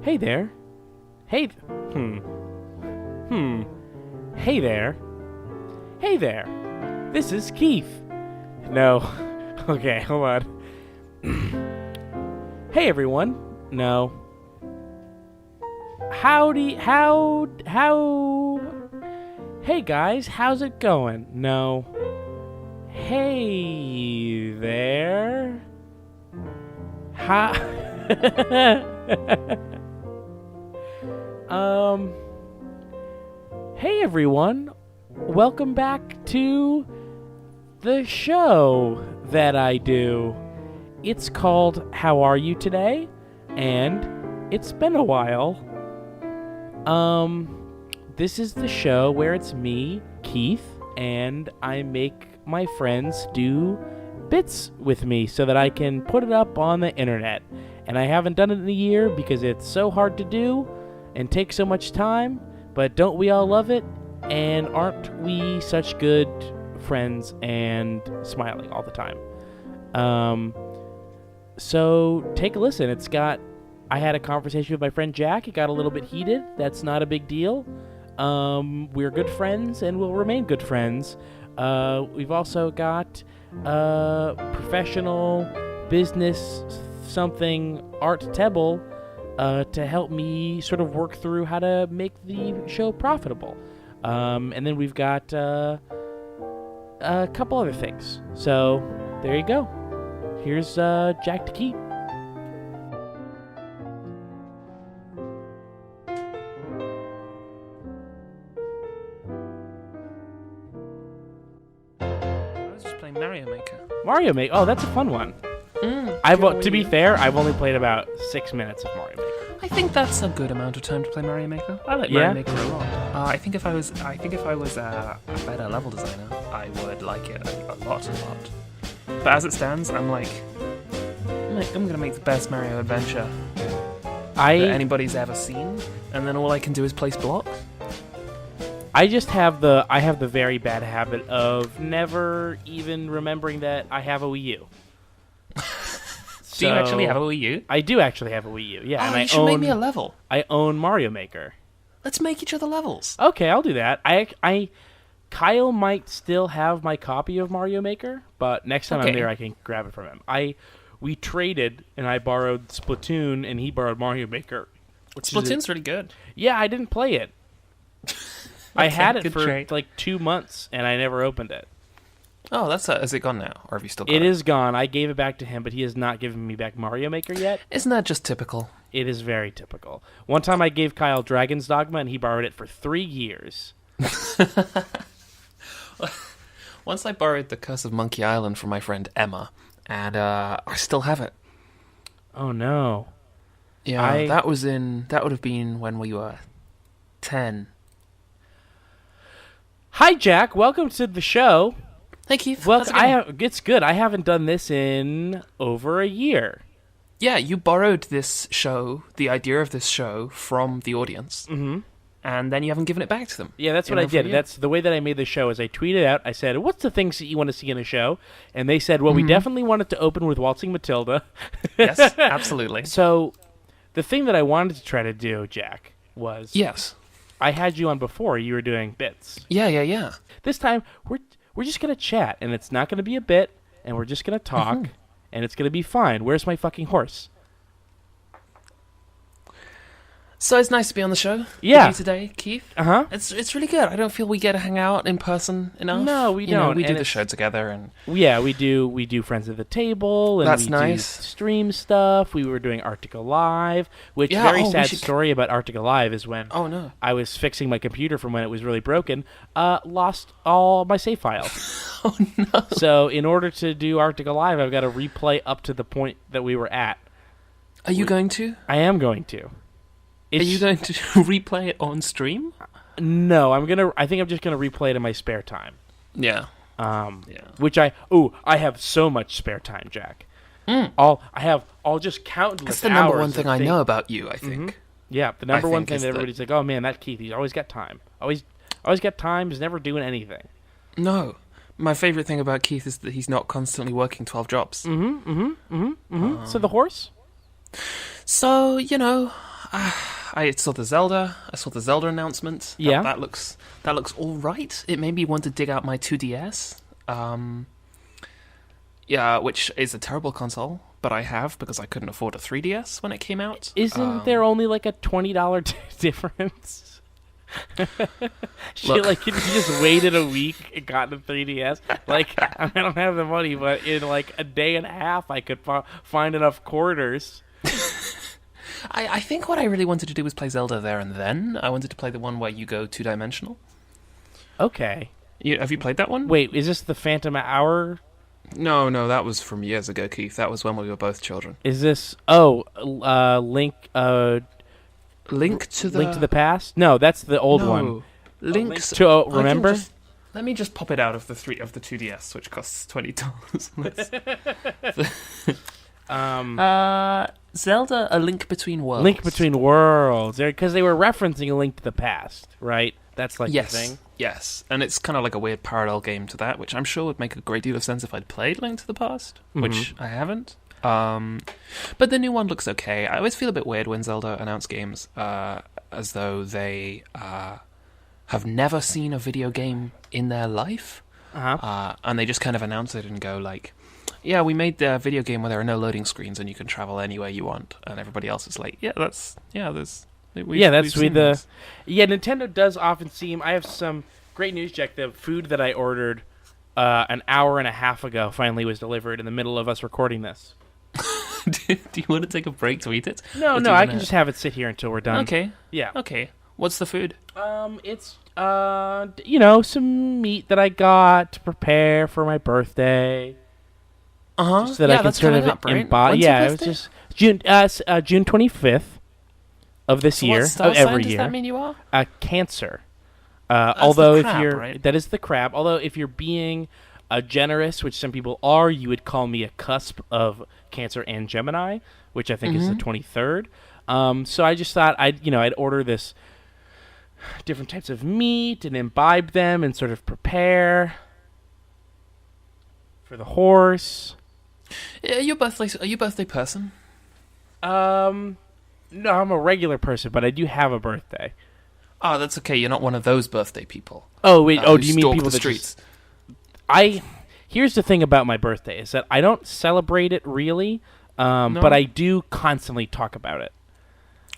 Hey there. Hey. Hey there. Hey there. This is Keith. No. Okay, hold on. Hey everyone. No. Howdy. How. Hey guys, how's it going? No. Hey there. Hey everyone, welcome back to the show that I do. It's called How Are You Today? And it's been a while. This is the show where it's me, Keith, and I make my friends do bits with me so that I can put it up on the internet. And I haven't done it in a year because it's so hard to do and takes so much time, but don't we all love it? And aren't we such good friends and smiling all the time? So take a listen. I had a conversation with my friend Jack. It got a little bit heated. That's not a big deal. We're good friends and will remain good friends. We've also got professional business something Art Tebbel to help me sort of work through how to make the show profitable. And then we've got a couple other things. So there you go. Here's Jack to keep. Mario Maker. Oh, that's a fun one. To be fair, I've only played about 6 minutes of Mario Maker. I think that's a good amount of time to play Mario Maker. I like Mario Maker a lot. I think if I was a better level designer, I would like it a lot. But as it stands, I'm gonna make the best Mario adventure that anybody's ever seen, and then all I can do is place blocks. I have the very bad habit of never even remembering that I have a Wii U. Do you actually have a Wii U? I do actually have a Wii U, yeah. Oh, and you should make me a level. I own Mario Maker. Let's make each other levels. Okay, I'll do that. Kyle might still have my copy of Mario Maker, but next time I'm there, I can grab it from him. We traded, and I borrowed Splatoon, and he borrowed Mario Maker. Splatoon's really good. Yeah, I didn't play it. I had it for like 2 months, and I never opened it. Oh, has it gone now? Or have you still got it? It is gone. I gave it back to him, but he has not given me back Mario Maker yet. Isn't that just typical? It is very typical. One time I gave Kyle Dragon's Dogma, and he borrowed it for 3 years. Once I borrowed The Curse of Monkey Island from my friend Emma, and I still have it. Oh, no. Yeah, that would have been when we were 10. Hi, Jack. Welcome to the show. Hey, Keith. Well, it's good. I haven't done this in over a year. Yeah, you borrowed this show, the idea of this show, from the audience, and then you haven't given it back to them. Yeah, that's what I did. That's the way that I made the show. Is I tweeted out. I said, "What's the things that you want to see in a show?" And they said, "Well, we definitely want it to open with Waltzing Matilda." Yes, absolutely. So, the thing that I wanted to try to do, Jack, was I had you on before. You were doing bits. Yeah. This time we're just gonna chat, and it's not gonna be a bit, and we're just gonna talk, and it's gonna be fine. Where's my fucking horse? So it's nice to be on the show with you today, Keith. It's really good. I don't feel we get to hang out in person enough. No, we don't. We do the show together, and we do Friends at the Table, and that's we nice. Do stream stuff. We were doing Arctic Alive, which sad story about Arctic Alive is when I was fixing my computer from when it was really broken, lost all my save files. Oh no! So in order to do Arctic Alive, I've got to replay up to the point that we were at. Are you going to? I am going to. Are you going to replay it on stream? No, I think I'm just gonna replay it in my spare time. Yeah. Which I have so much spare time, Jack. I'll just countless hours. That's the number one thing I know about you, I think. Yeah, the number one thing that everybody's like, oh man, that Keith, he's always got time. Always got time. He's never doing anything. No. My favorite thing about Keith is that he's not constantly working 12 jobs. So the horse? So, I saw the Zelda. I saw the Zelda announcement. That looks all right. It made me want to dig out my 2DS. Which is a terrible console, but I have because I couldn't afford a 3DS when it came out. Isn't there only like a $20 difference? Like, if you just waited a week and got the 3DS, like, I don't have the money, but in like a day and a half, I could find enough quarters. I think what I really wanted to do was play Zelda there and then. I wanted to play the one where you go 2-dimensional. Okay. Have you played that one? Wait, is this the Phantom Hour? No, that was from years ago, Keith. That was when we were both children. Is this... Link to the Past? No, that's the old one. Link to Remember? Let me just pop it out of the 2DS, which costs $20. Zelda: A Link Between Worlds. Link Between Worlds, because they were referencing A Link to the Past, right? That's like the thing. Yes, and it's kind of like a weird parallel game to that, which I'm sure would make a great deal of sense if I'd played Link to the Past, which I haven't. But the new one looks okay. I always feel a bit weird when Zelda announce games as though they have never seen a video game in their life, and they just kind of announce it and go like, yeah, we made the video game where there are no loading screens and you can travel anywhere you want, and everybody else is like, Nintendo does often seem... I have some great news, Jack. The food that I ordered an hour and a half ago finally was delivered in the middle of us recording this. Do you want to take a break to eat it? No, I can just have it sit here until we're done. Okay. Yeah. Okay. What's the food? It's some meat that I got to prepare for my birthday. Just that I can sort of embody. Yeah, it was just June 25th of this year, of every year. Does that mean you are? Cancer. Although if you're right? That is the crab. Although if you're being generous, which some people are, you would call me a cusp of Cancer and Gemini, which I think is the 23rd. So I just thought I'd order this different types of meat and imbibe them and sort of prepare for the horse. Are you a birthday person? No, I'm a regular person, but I do have a birthday. Oh, that's okay. You're not one of those birthday people. Oh, wait. Do you mean people the streets? Here's the thing about my birthday is that I don't celebrate it really, but I do constantly talk about it.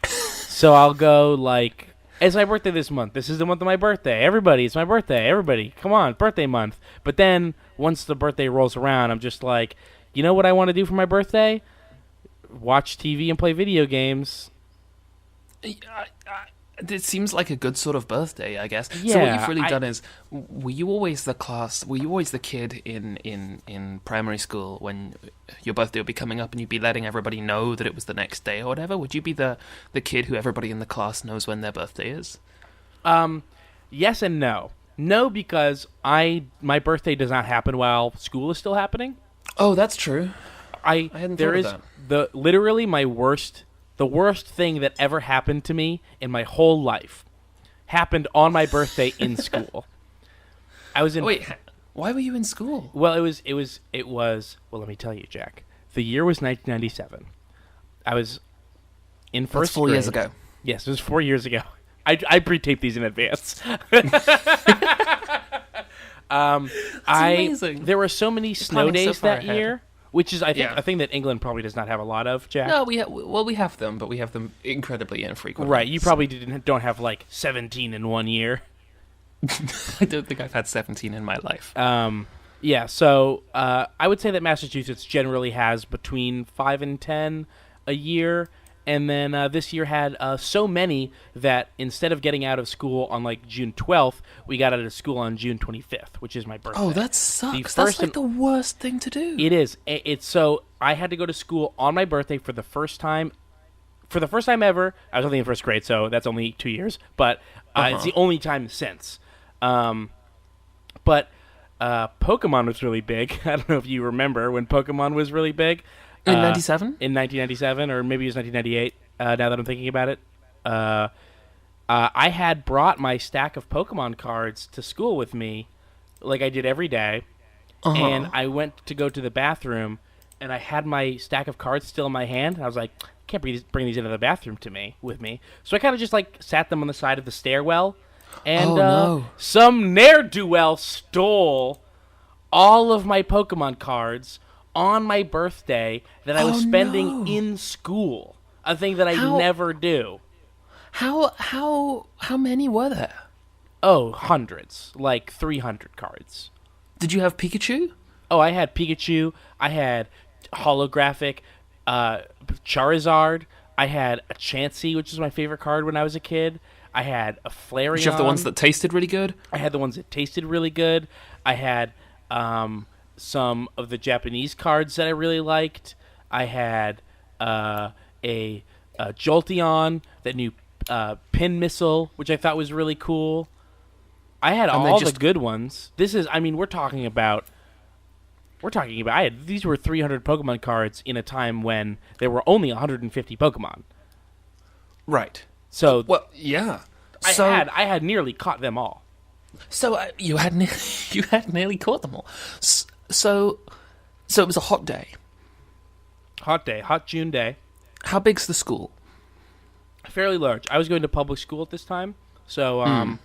So I'll go like, it's my birthday this month. This is the month of my birthday. Everybody, it's my birthday. Everybody, come on, birthday month. But then once the birthday rolls around, I'm just like, you know what I want to do for my birthday? Watch TV and play video games. It seems like a good sort of birthday, I guess. Yeah, so what you've really done is, were you always the kid in primary school when your birthday would be coming up and you'd be letting everybody know that it was the next day or whatever? Would you be the kid who everybody in the class knows when their birthday is? Yes and no. No, because my birthday does not happen while school is still happening. Oh, that's true. I hadn't thought of that. Literally the worst thing that ever happened to me in my whole life happened on my birthday in school. I was in... Wait, why were you in school? Well, it was... Well, let me tell you, Jack. The year was 1997. I was in first grade. 4 years ago. Yes, it was 4 years ago. I pre-taped these in advance. Amazing. There were so many snow days that year, which is, I think, a thing that England probably does not have a lot of, Jack. No, we have them, but we have them incredibly infrequently. Right, you probably don't have, like, 17 in 1 year. I don't think I've had 17 in my life. Yeah, so I would say that Massachusetts generally has between 5 and 10 a year, and then this year had so many that instead of getting out of school on like June 12th, we got out of school on June 25th, which is my birthday. Oh, that sucks. That's like the worst thing to do. It is. It's so I had to go to school on my birthday for the first time. For the first time ever. I was only in first grade, so that's only 2 years, but it's the only time since. But Pokémon was really big. I don't know if you remember when Pokémon was really big. In 97? In 1997, or maybe it was 1998, now that I'm thinking about it. I had brought my stack of Pokemon cards to school with me, like I did every day, and I went to go to the bathroom, and I had my stack of cards still in my hand, and I was like, can't bring these into the bathroom with me. So I kind of just like sat them on the side of the stairwell, and some ne'er-do-well stole all of my Pokemon cards on my birthday that I was spending in school. A thing that I never do. How many were there? Oh, hundreds. Like 300 cards. Did you have Pikachu? Oh, I had Pikachu. I had holographic Charizard. I had a Chansey, which is my favorite card when I was a kid. I had a Flareon. Did you have the ones that tasted really good? I had the ones that tasted really good. I had some of the Japanese cards that I really liked. I had a Jolteon, that new pin missile, which I thought was really cool. I had all the good ones. This is, I mean, we're talking about. These were 300 Pokemon cards in a time when there were only 150 Pokemon. Right. So, well, yeah. I had nearly caught them all. So you had nearly caught them all. So it was a hot day. Hot June day. How big's the school? Fairly large. I was going to public school at this time, so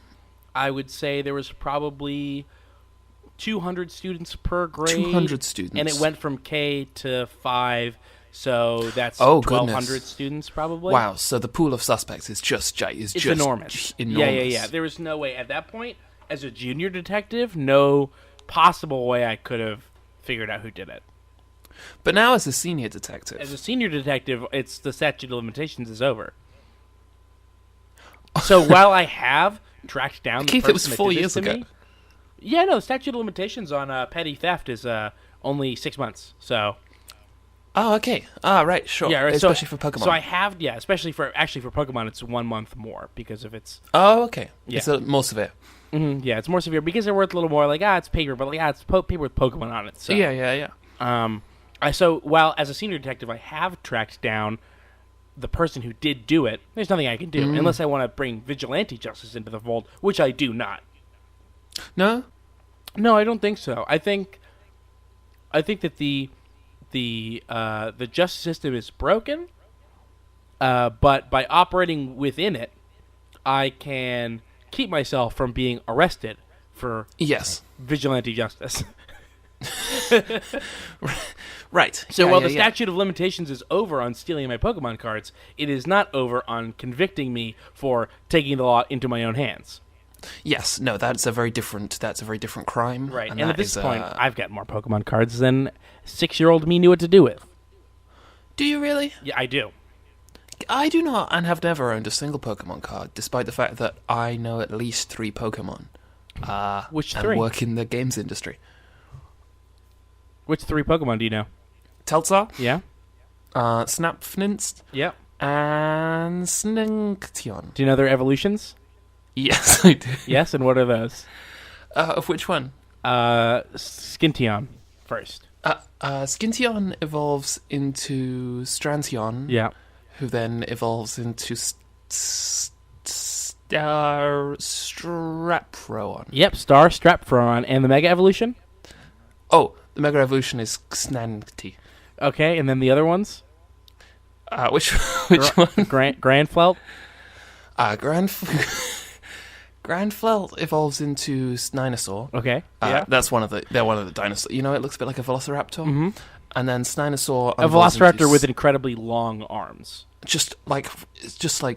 I would say there was probably 200 students per grade. 200 students. And it went from K to 5, so that's 1,200 students probably. Wow, so the pool of suspects is just enormous. Enormous. Yeah. There was no way at that point, as a junior detective, no possible way I could have figured out who did it. But now as a senior detective... As a senior detective, it's the statute of limitations is over. So while I have tracked down the Keith, person it was 4 years ago. Me, yeah, no, the statute of limitations on petty theft is only 6 months, so... Oh, okay. Ah, right, sure. Yeah, right. Especially for Pokemon. So I have, especially for Pokemon, it's 1 month more because of its... Oh, okay. Yeah. It's more severe. Mm-hmm, yeah, it's more severe because they're worth a little more. Like, it's paper, but it's paper with Pokemon on it. So. Yeah. So while as a senior detective, I have tracked down the person who did do it. There's nothing I can do unless I want to bring vigilante justice into the fold, which I do not. No, I don't think so. I think that the justice system is broken, but by operating within it, I can keep myself from being arrested for vigilante justice. Right. So while the statute of limitations is over on stealing my Pokemon cards, it is not over on convicting me for taking the law into my own hands. Yes, no, that's a very different crime. Right, and at this point, I've got more Pokemon cards than 6-year-old me knew what to do with. Do you really? Yeah, I do. I do not, and have never owned a single Pokemon card, despite the fact that I know at least 3 Pokemon. Which 3? And work in the games industry. Which 3 Pokemon do you know? Teltzar? Yeah. Snapfninst? Yep. And Sninction. Do you know their evolutions? Yes, I do. Yes, and what are those? Of which one? Skintion first. Skintion evolves into Strantion. Yeah. Who then evolves into Strapron. Yep, Strapron. And the Mega Evolution? Oh, the Mega Evolution is Xnanty. Okay, and then the other ones? Which one? Grandflelt? Grandflelt evolves into Sninosaur. Okay, yeah. They're one of the dinosaurs. You know, it looks a bit like a Velociraptor. Mm-hmm. And then Sninosaur... A Velociraptor with incredibly long arms. It's just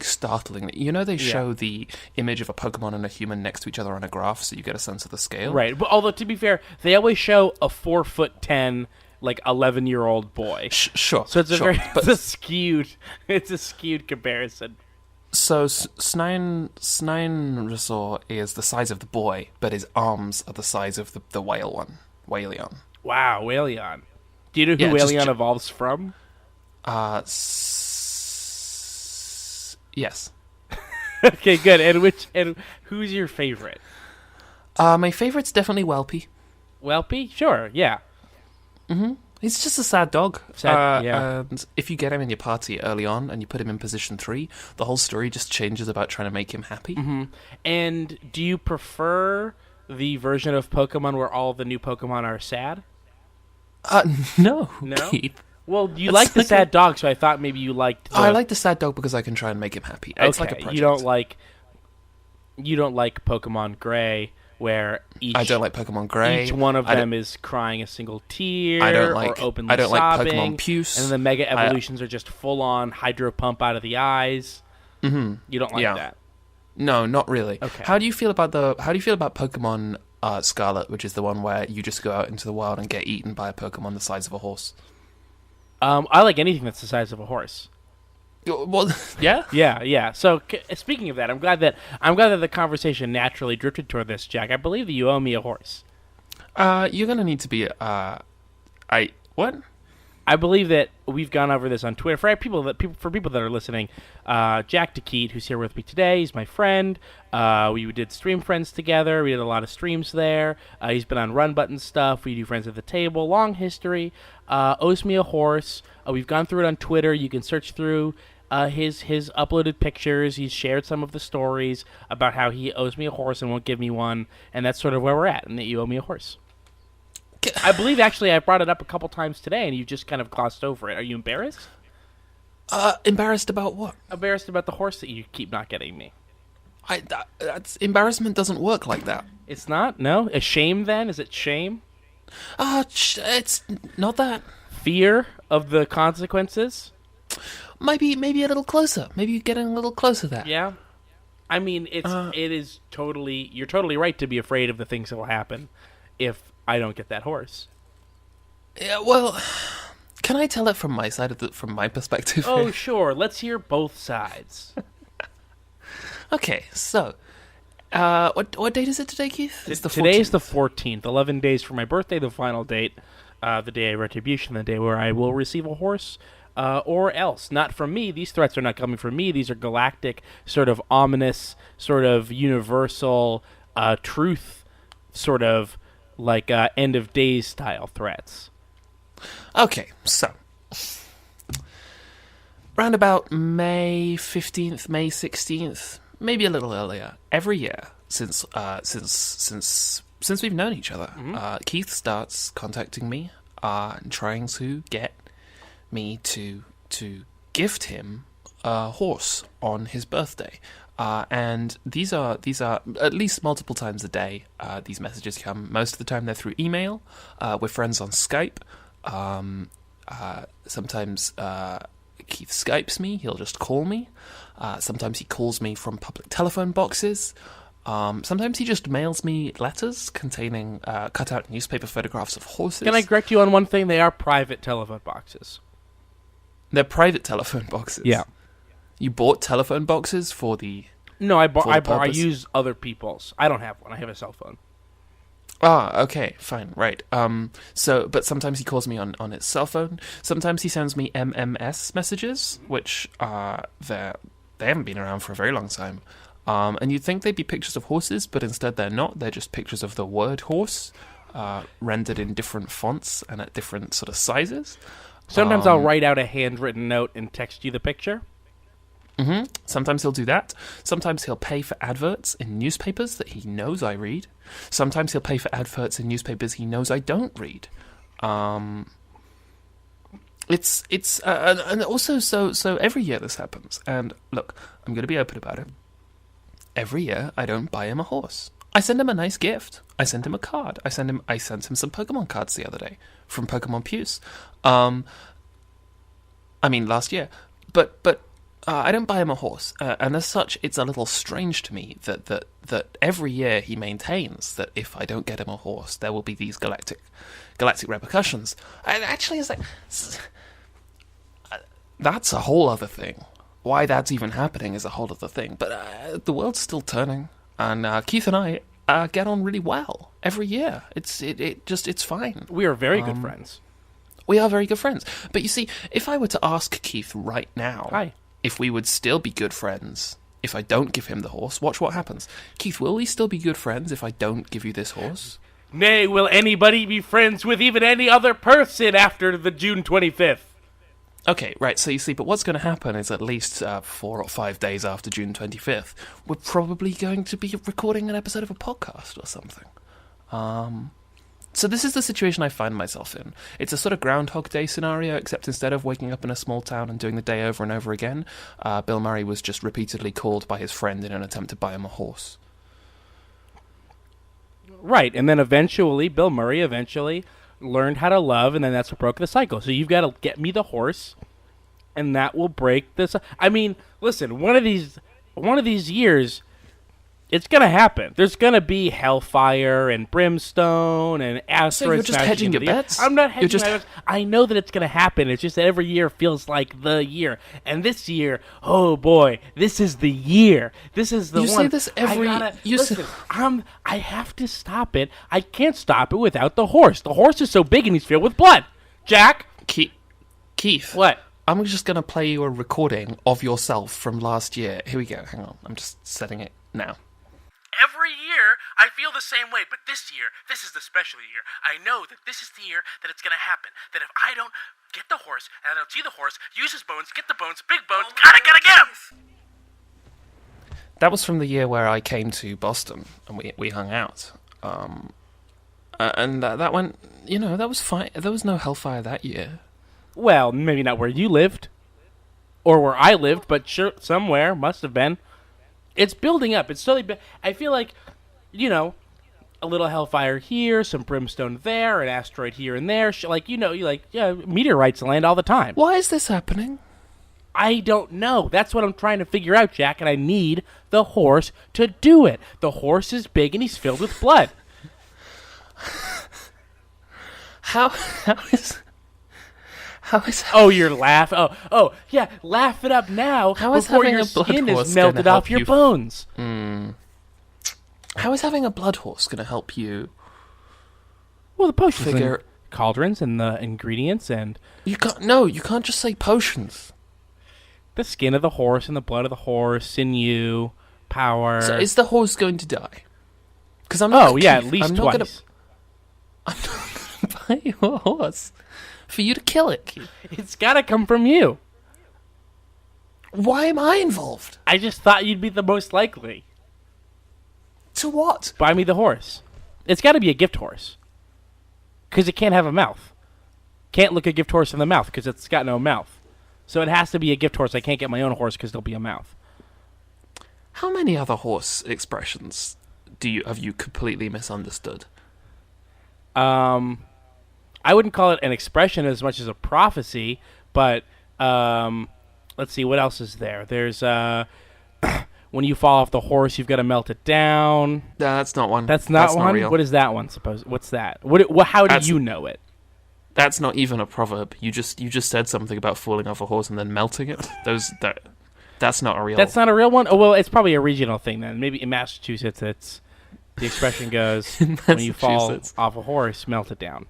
startling. You know, they show the image of a Pokemon and a human next to each other on a graph, so you get a sense of the scale. Right, but although to be fair, they always show a 4'10", 11-year-old boy. Sure. So it's a skewed comparison. So Sninosaur is the size of the boy, but his arms are the size of the whale one, Whaleon. Wow, Whaleon. Do you know who Whaleon evolves from? Yes. Okay, good. And who's your favorite? My favorite's definitely Welpy. Welpy? Sure, yeah. Mm-hmm. He's just a sad dog. Yeah. And if you get him in your party early on and you put him in position 3, the whole story just changes about trying to make him happy. Mm-hmm. And do you prefer the version of Pokemon where all the new Pokemon are sad? No. No? Keith. Well, you like the sad dog, so I thought maybe you liked. I like the sad dog because I can try and make him happy. It's like a project. You don't like Pokemon Gray, where I don't like Pokemon Gray. Each one of them is crying a single tear. Or openly I don't sobbing, like Pokemon Puce. And then the Mega Evolutions are just full on hydro pump out of the eyes. Mm-hmm. You don't like that. No, not really. Okay. How do you feel about Pokemon Scarlet, which is the one where you just go out into the wild and get eaten by a Pokemon the size of a horse? I like anything that's the size of a horse. Well, yeah? Yeah. So, speaking of that, I'm glad that the conversation naturally drifted toward this, Jack. I believe that you owe me a horse. You're gonna need to be what? I believe that we've gone over this on Twitter. For people that are listening, Jack DeKeat, who's here with me today, he's my friend. We did Stream Friends together. We did a lot of streams there. He's been on Run Button stuff. We do Friends at the Table. Long history. Owes me a horse. We've gone through it on Twitter. You can search through his uploaded pictures. He's shared some of the stories about how he owes me a horse and won't give me one. And that's sort of where we're at, and that you owe me a horse. I believe, actually, I brought it up a couple times today, and you just kind of glossed over it. Are you embarrassed? Embarrassed about what? Embarrassed about the horse that you keep not getting me. That's embarrassment doesn't work like that. It's not? No? A shame, then? Is it shame? It's not that. Fear of the consequences? Maybe a little closer. Maybe you're getting a little closer there. Yeah. I mean, you're totally right to be afraid of the things that will happen if I don't get that horse. Yeah, well, can I tell it from my side from my perspective? Oh, sure. Let's hear both sides. Okay, so what date is it today, Keith? It's the 14th. Today is the 14th. 11 days for my birthday, the final date, the day of retribution, the day where I will receive a horse, or else. Not from me. These threats are not coming from me. These are galactic, sort of ominous, sort of universal truth, sort of like end of days style threats. Okay, so round about May 15th, May 16th, maybe a little earlier, every year since we've known each other, Keith starts contacting me and trying to get me to gift him a horse on his birthday. And these are at least multiple times a day. These messages come. Most of the time they're through email. We're friends on Skype. Sometimes Keith Skypes me. He'll just call me. Sometimes he calls me from public telephone boxes. Sometimes he just mails me letters containing cut-out newspaper photographs of horses. Can I correct you on one thing? They are private telephone boxes. They're private telephone boxes. Yeah. You bought telephone boxes for the... No, I use other people's. I don't have one. I have a cell phone. Okay, fine, right. But sometimes he calls me on his cell phone. Sometimes he sends me MMS messages, which they haven't been around for a very long time. And you'd think they'd be pictures of horses, but instead they're not. They're just pictures of the word horse, rendered in different fonts and at different sort of sizes. Sometimes I'll write out a handwritten note and text you the picture. Mm-hmm. Sometimes he'll do that. Sometimes he'll pay for adverts in newspapers that he knows I read. Sometimes he'll pay for adverts in newspapers he knows I don't read. And also so every year this happens. And look, I'm going to be open about it. Every year I don't buy him a horse. I send him a nice gift. I send him a card. I sent him some Pokemon cards the other day from Pokemon Puce. Last year. But I don't buy him a horse, and as such, it's a little strange to me that every year he maintains that if I don't get him a horse, there will be these galactic repercussions. And actually, it's like that's a whole other thing. Why that's even happening is a whole other thing. But the world's still turning, and Keith and I get on really well every year. It's fine. We are very good friends. We are very good friends. But you see, if I were to ask Keith right now, if we would still be good friends if I don't give him the horse, watch what happens. Keith, will we still be good friends if I don't give you this horse? Nay, will anybody be friends with even any other person after the June 25th? Okay, right, so you see, but what's going to happen is at least 4 or 5 days after June 25th, we're probably going to be recording an episode of a podcast or something. So this is the situation I find myself in. It's a sort of Groundhog Day scenario, except instead of waking up in a small town and doing the day over and over again, Bill Murray was just repeatedly called by his friend in an attempt to buy him a horse. Right, and then Bill Murray eventually learned how to love, and then that's what broke the cycle. So you've got to get me the horse, and that will break this. I mean, listen, one of these years, it's gonna happen. There's gonna be hellfire and brimstone and asteroids. So you're just hedging your bets? I'm not hedging my bets. I know that it's gonna happen. It's just that every year feels like the year. And this year, oh boy, this is the year. This is the one. You say this every. I have to stop it. I can't stop it without the horse. The horse is so big and he's filled with blood. Jack, Keith. What? I'm just gonna play you a recording of yourself from last year. Here we go. Hang on. I'm just setting it now. Every year, I feel the same way, but this year, this is the special year. I know that this is the year that it's going to happen. That if I don't get the horse, and I don't see the horse, use his bones, get the bones, big bones, gotta get him! That was from the year where I came to Boston, and we hung out. And that went, that was fine. There was no hellfire that year. Well, maybe not where you lived, or where I lived, but sure, somewhere, must have been. It's building up. It's slowly. I feel like, a little hellfire here, some brimstone there, an asteroid here and there. Meteorites land all the time. Why is this happening? I don't know. That's what I'm trying to figure out, Jack, and I need the horse to do it. The horse is big and he's filled with blood. How is... Oh, you're laughing. Oh, yeah. Laugh it up now before your skin is melted off your bones. How is having a blood horse going to help you? Well, the potions, and cauldrons, and the ingredients, and you can't just say potions. The skin of the horse and the blood of the horse, sinew, power. So is the horse going to die? Because I'm not. Oh yeah, at least twice. I'm not going to buy you a horse for you to kill it. It's got to come from you. Why am I involved? I just thought you'd be the most likely. To what? Buy me the horse. It's got to be a gift horse. Because it can't have a mouth. Can't look a gift horse in the mouth because it's got no mouth. So it has to be a gift horse. I can't get my own horse because there'll be a mouth. How many other horse expressions have you completely misunderstood? I wouldn't call it an expression as much as a prophecy, but let's see, what else is there? There's when you fall off the horse, you've got to melt it down. That's not one. That's not one? Real. What is that one? What's that? How do you know it? That's not even a proverb. You just said something about falling off a horse and then melting it. That's not a real. That's not a real one. Oh well, it's probably a regional thing then. Maybe in Massachusetts, the expression goes when you fall off a horse, melt it down.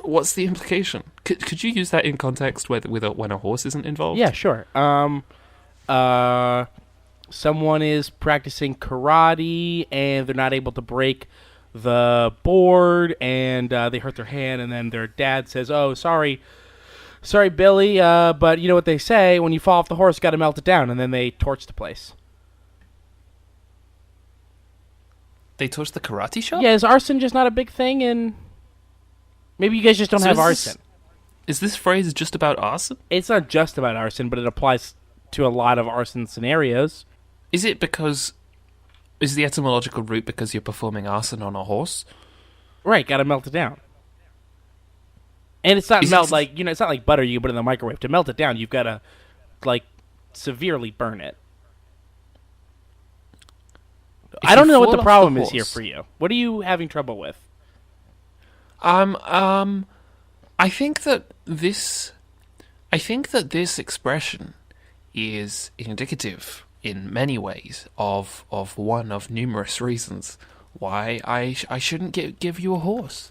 What's the implication? Could you use that in context when a horse isn't involved? Yeah, sure. Someone is practicing karate and they're not able to break the board, and they hurt their hand, and then their dad says, "Oh, sorry, Billy, but you know what they say, when you fall off the horse, got to melt it down," and then they torch the place. They torch the karate shop? Yeah, is arson just not a big thing? And maybe you guys just don't have arson. Is this phrase just about arson? It's not just about arson, but it applies to a lot of arson scenarios. Is the etymological root because you're performing arson on a horse? Right, gotta melt it down. And it's not it's not like butter you put in the microwave. To melt it down, you've gotta severely burn it. I don't know what the problem is here for you. What are you having trouble with? I think that this expression is indicative in many ways of one of numerous reasons why I shouldn't give you a horse.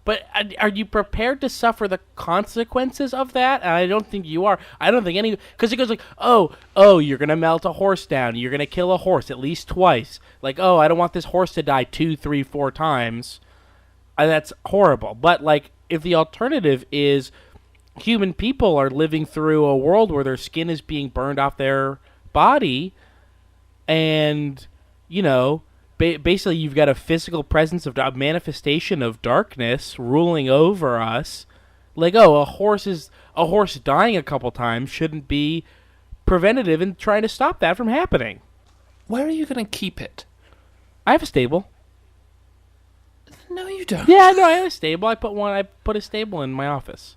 But are you prepared to suffer the consequences of that? And I don't think you are. I don't think any... Because it goes like, oh, you're going to melt a horse down. You're going to kill a horse at least twice. Like, oh, I don't want this horse to die 2, 3, 4 times. That's horrible. But, if the alternative is human people are living through a world where their skin is being burned off their body and, basically you've got a physical presence of a manifestation of darkness ruling over us. Like, a horse dying a couple times shouldn't be preventative in trying to stop that from happening. Where are you going to keep it? I have a stable. No, you don't. Yeah, no, I have a stable. I put a stable in my office.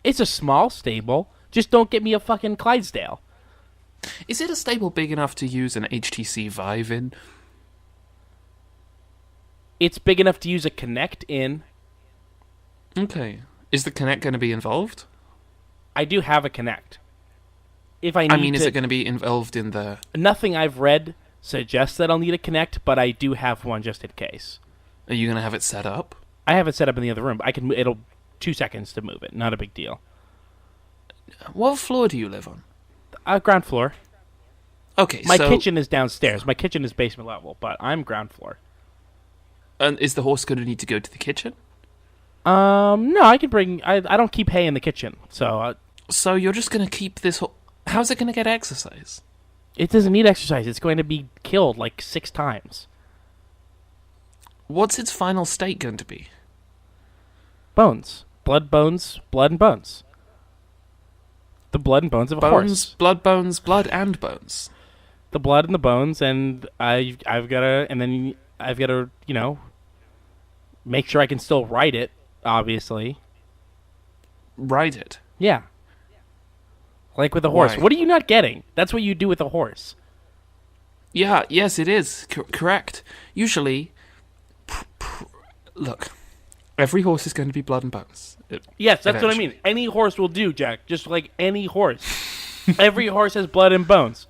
It's a small stable. Just don't get me a fucking Clydesdale. Is it a stable big enough to use an HTC Vive in? It's big enough to use a Kinect in. Okay. Is the Kinect going to be involved? I do have a Kinect. Is it going to be involved in the... Nothing I've read suggests that I'll need a Kinect, but I do have one just in case. Are you going to have it set up? I have it set up in the other room. It'll 2 seconds to move it. Not a big deal. What floor do you live on? Ground floor. Okay, My kitchen is downstairs. My kitchen is basement level, but I'm ground floor. And is the horse going to need to go to the kitchen? No, I can bring... I don't keep hay in the kitchen, so... So you're just going to keep this... How's it going to get exercise? It doesn't need exercise. It's going to be killed like 6 times. What's its final state going to be? Bones. Blood, and bones. The blood and bones of a horse. Blood, bones, blood, and bones. The blood and the bones, and I've got to, make sure I can still ride it, obviously. Ride it? Yeah. Like with a horse. Why? What are you not getting? That's what you do with a horse. Yeah, yes, it is. Correct. Usually, look, every horse is going to be blood and bones. Yes, that's what I mean. Any horse will do, Jack. Just like any horse. Every horse has blood and bones.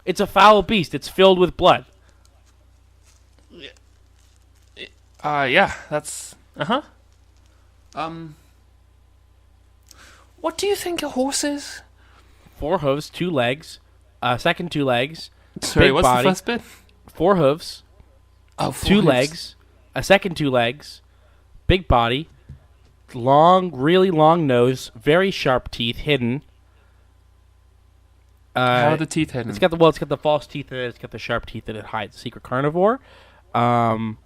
It's a foul beast. It's filled with blood. Yeah, that's... What do you think a horse is? 4 hooves, 2 legs, second 2 legs. Sorry, big what's body, the first bit? 4 hooves, 4 2 hooves. legs, a second 2 legs, big body, really long nose, very sharp teeth hidden. How are the teeth hidden? It's got the false teeth in it. It's got the sharp teeth that it hides. Secret carnivore. And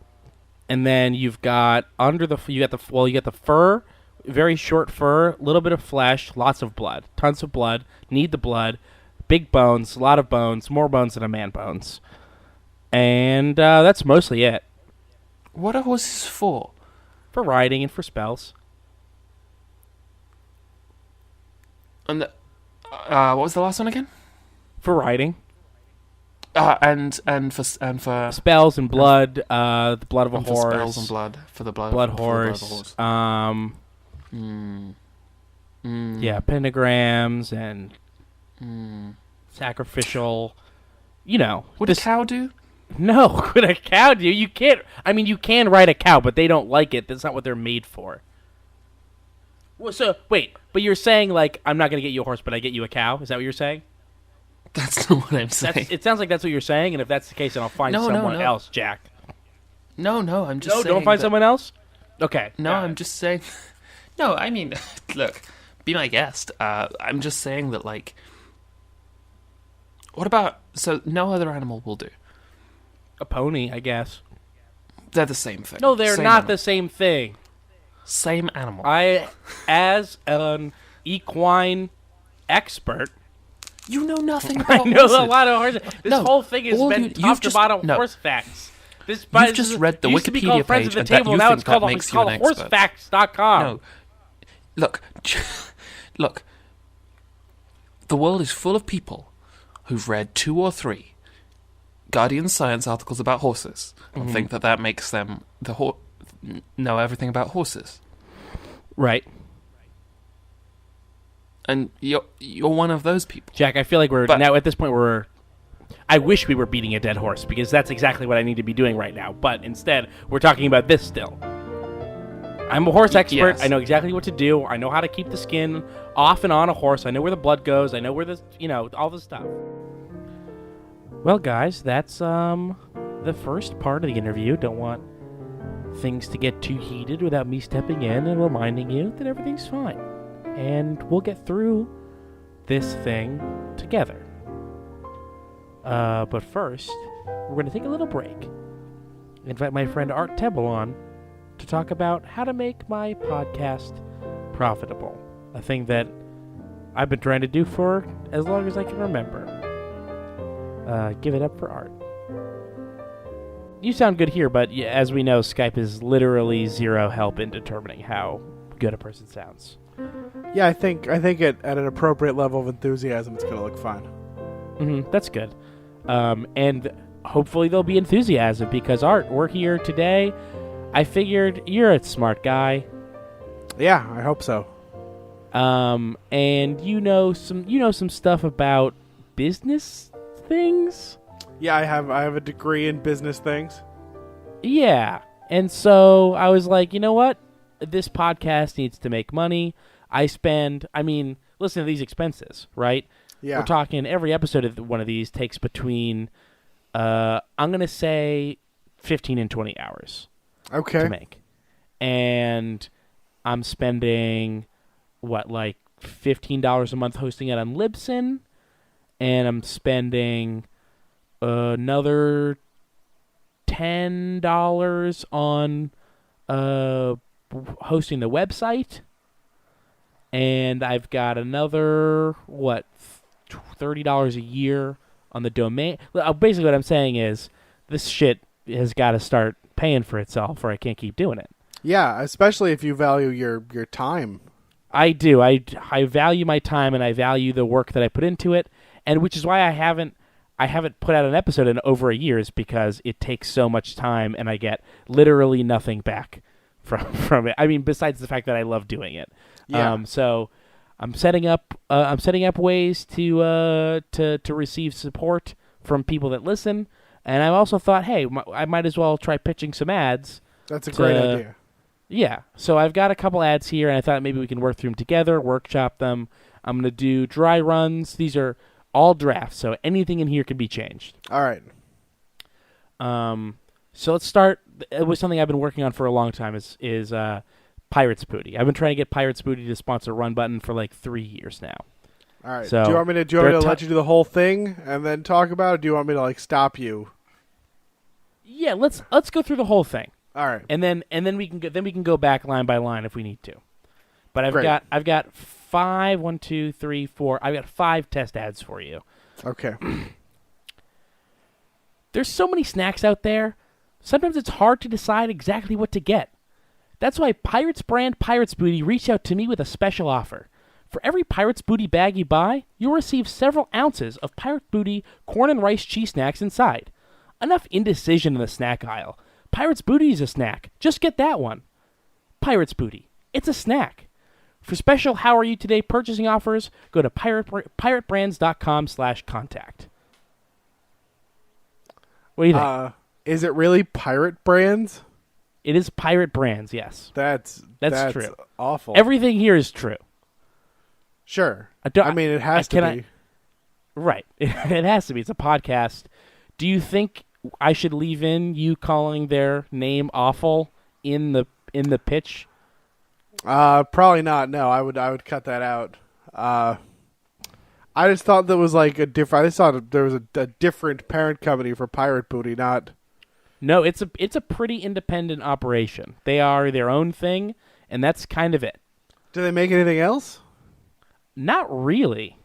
then you've got the fur, very short fur, little bit of flesh, lots of blood, tons of blood. Need the blood, big bones, a lot of bones, more bones than a man bones, and that's mostly it. What are horses for? For riding and for spells. And what was the last one again? For riding. And for spells and blood, the blood of a horse. For spells and blood for the blood. Blood for horse. The blood of a horse. Yeah, pentagrams and sacrificial. Would a cow do? No, would a cow do? You can't. I mean, you can ride a cow, but they don't like it. That's not what they're made for. Well, so wait, but you're saying like I'm not going to get you a horse, but I get you a cow? Is that what you're saying? That's not what I'm saying. It sounds like that's what you're saying, and if that's the case, then I'll find someone else, Jack. No, I'm just saying... No, don't find someone else? Okay. No, I'm just saying... No, I mean, look, be my guest. I'm just saying that, like... What about... So, no other animal will do. A pony, I guess. They're the same thing. No, they're not the same thing. Same animal. As an equine expert... You know nothing about horses. I know horses. A lot of horses. This whole thing has been talked about horse facts. You've just read the used to be Wikipedia called Friends page, of the and Table. that Now you it's think called, makes you an expert. horsefacts.com. No. Look. The world is full of people who've read 2 or 3 Guardian Science articles about horses and think that makes them know everything about horses. Right. And you're one of those people. Jack, I feel like now at this point I wish we were beating a dead horse, because that's exactly what I need to be doing right now. But instead, we're talking about this still. I'm a horse expert. Yes. I know exactly what to do. I know how to keep the skin off and on a horse. I know where the blood goes. I know where all the stuff. Well, guys, that's the first part of the interview. Don't want things to get too heated without me stepping in and reminding you that everything's fine. And we'll get through this thing together. But first, we're going to take a little break. Invite my friend Art Tebbel on to talk about how to make my podcast profitable. A thing that I've been trying to do for as long as I can remember. Give it up for Art. You sound good here, but as we know, Skype is literally zero help in determining how good a person sounds. Yeah, I think at an appropriate level of enthusiasm, it's going to look fine. That's good. And hopefully there'll be enthusiasm because, Art, we're here today. I figured you're a smart guy. Yeah, I hope so. And you know some stuff about business things? Yeah, I have a degree in business things. Yeah. And so I was like, you know what? This podcast needs to make money. Listen to these expenses, right? Yeah. We're talking every episode of one of these takes between, I'm going to say 15 and 20 hours. Okay. To make. And I'm spending, like $15 a month hosting it on Libsyn. And I'm spending another $10 on hosting the website. And I've got another, $30 a year on the domain. Basically what I'm saying is this shit has got to start paying for itself or I can't keep doing it. Yeah, especially if you value your time. I do. I value my time and I value the work that I put into it, and which is why I haven't put out an episode in over a year, is because it takes so much time and I get literally nothing back from it. I mean, besides the fact that I love doing it. Yeah. So I'm setting up ways to receive support from people that listen, and I've also thought, hey, I might as well try pitching some ads. That's a great idea. Yeah, so I've got a couple ads here, and I thought maybe we can work through them together, workshop them. I'm going to do dry runs. These are all drafts, so anything in here can be changed. All right. So let's start. It was something I've been working on for a long time. Is Pirates Booty. I've been trying to get Pirates Booty to sponsor Run Button for like 3 years now. All right. So do you want me to let you do the whole thing and then talk about it? Or do you want me to stop you? Yeah, let's go through the whole thing. All right. And then we can go back line by line if we need to. But I've got 5, 1, 2, 3, 4. I've got 5 test ads for you. Okay. There's so many snacks out there. Sometimes it's hard to decide exactly what to get. That's why Pirates brand Pirates Booty reached out to me with a special offer. For every Pirates Booty bag you buy, you'll receive several ounces of Pirate Booty corn and rice cheese snacks inside. Enough indecision in the snack aisle. Pirates Booty is a snack. Just get that one. Pirates Booty. It's a snack. For special How Are You Today purchasing offers, go to piratebrands.com/contact. What do you think? Is it really Pirate Brands? It is Pirate Brands, yes. That's true. Awful. Everything here is true. Sure. It has to be. Right. It has to be. It's a podcast. Do you think I should leave in you calling their name awful in the pitch? Probably not. No, I would cut that out. I just thought there was I just thought there was a different parent company for Pirate Booty, not. No, it's a pretty independent operation. They are their own thing, and that's kind of it. Do they make anything else? Not really.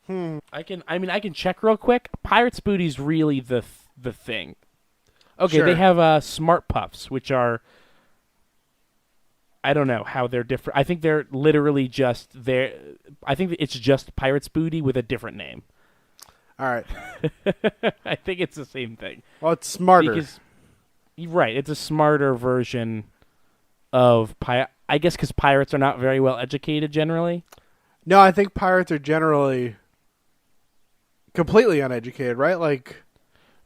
I can check real quick. Pirates Booty's really the thing. Okay, Sure. They have Smart Puffs, which are, I don't know how they're different. I think they're literally just I think it's just Pirates Booty with a different name. All right. I think it's the same thing. Well, it's smarter. Right, it's a smarter version of I guess because pirates are not very well educated generally. No, I think pirates are generally completely uneducated, right?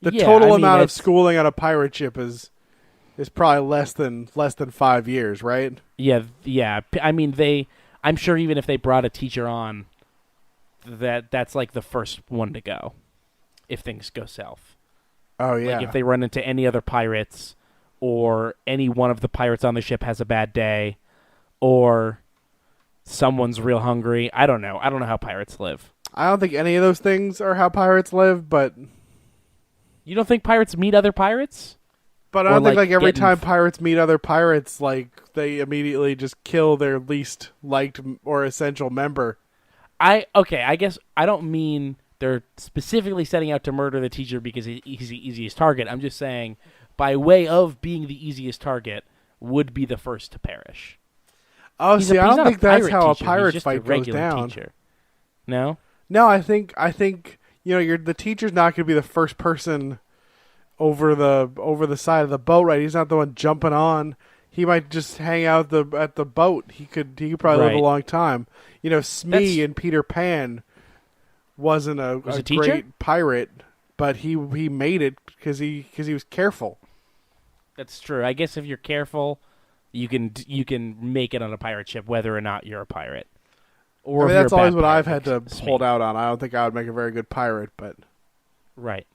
The total amount of schooling on a pirate ship is probably less than 5 years, right? Yeah. I'm sure even if they brought a teacher on, that's the first one to go if things go south. Oh yeah. If they run into any other pirates, or any one of the pirates on the ship has a bad day, or someone's real hungry. I don't know how pirates live. I don't think any of those things are how pirates live, but You don't think pirates meet other pirates? But I don't think like every time pirates meet other pirates, like they immediately just kill their least liked or essential member. I guess I don't mean they're specifically setting out to murder the teacher because he's the easiest target. I'm just saying, by way of being the easiest target, would be the first to perish. Oh, I don't think that's how a pirate fight goes down. Teacher. No? No, I think the teacher's not going to be the first person over the side of the boat, right? He's not the one jumping on. He might just hang out at the boat. He could probably live a long time. Smee in Peter Pan wasn't a great pirate, but he made it because he was careful. That's true. I guess if you're careful, you can make it on a pirate ship, whether or not you're a pirate. Or that's always what I've had to hold out on. I don't think I would make a very good pirate, but right.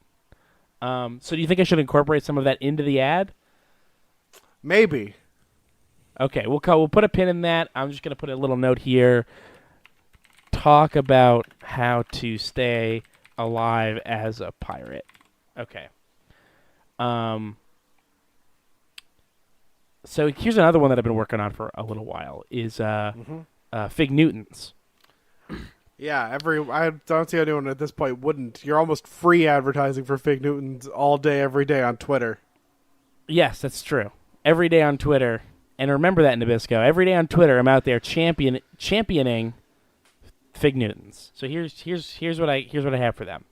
So do you think I should incorporate some of that into the ad? Maybe. Okay, we'll put a pin in that. I'm just going to put a little note here. Talk about how to stay alive as a pirate. Okay. So here's another one that I've been working on for a little while is Fig Newtons. Yeah, I don't see anyone at this point wouldn't. You're almost free advertising for Fig Newtons all day, every day on Twitter. Yes, that's true. Every day on Twitter, and remember that, Nabisco. Every day on Twitter, I'm out there championing Fig Newtons. So here's what I have for them.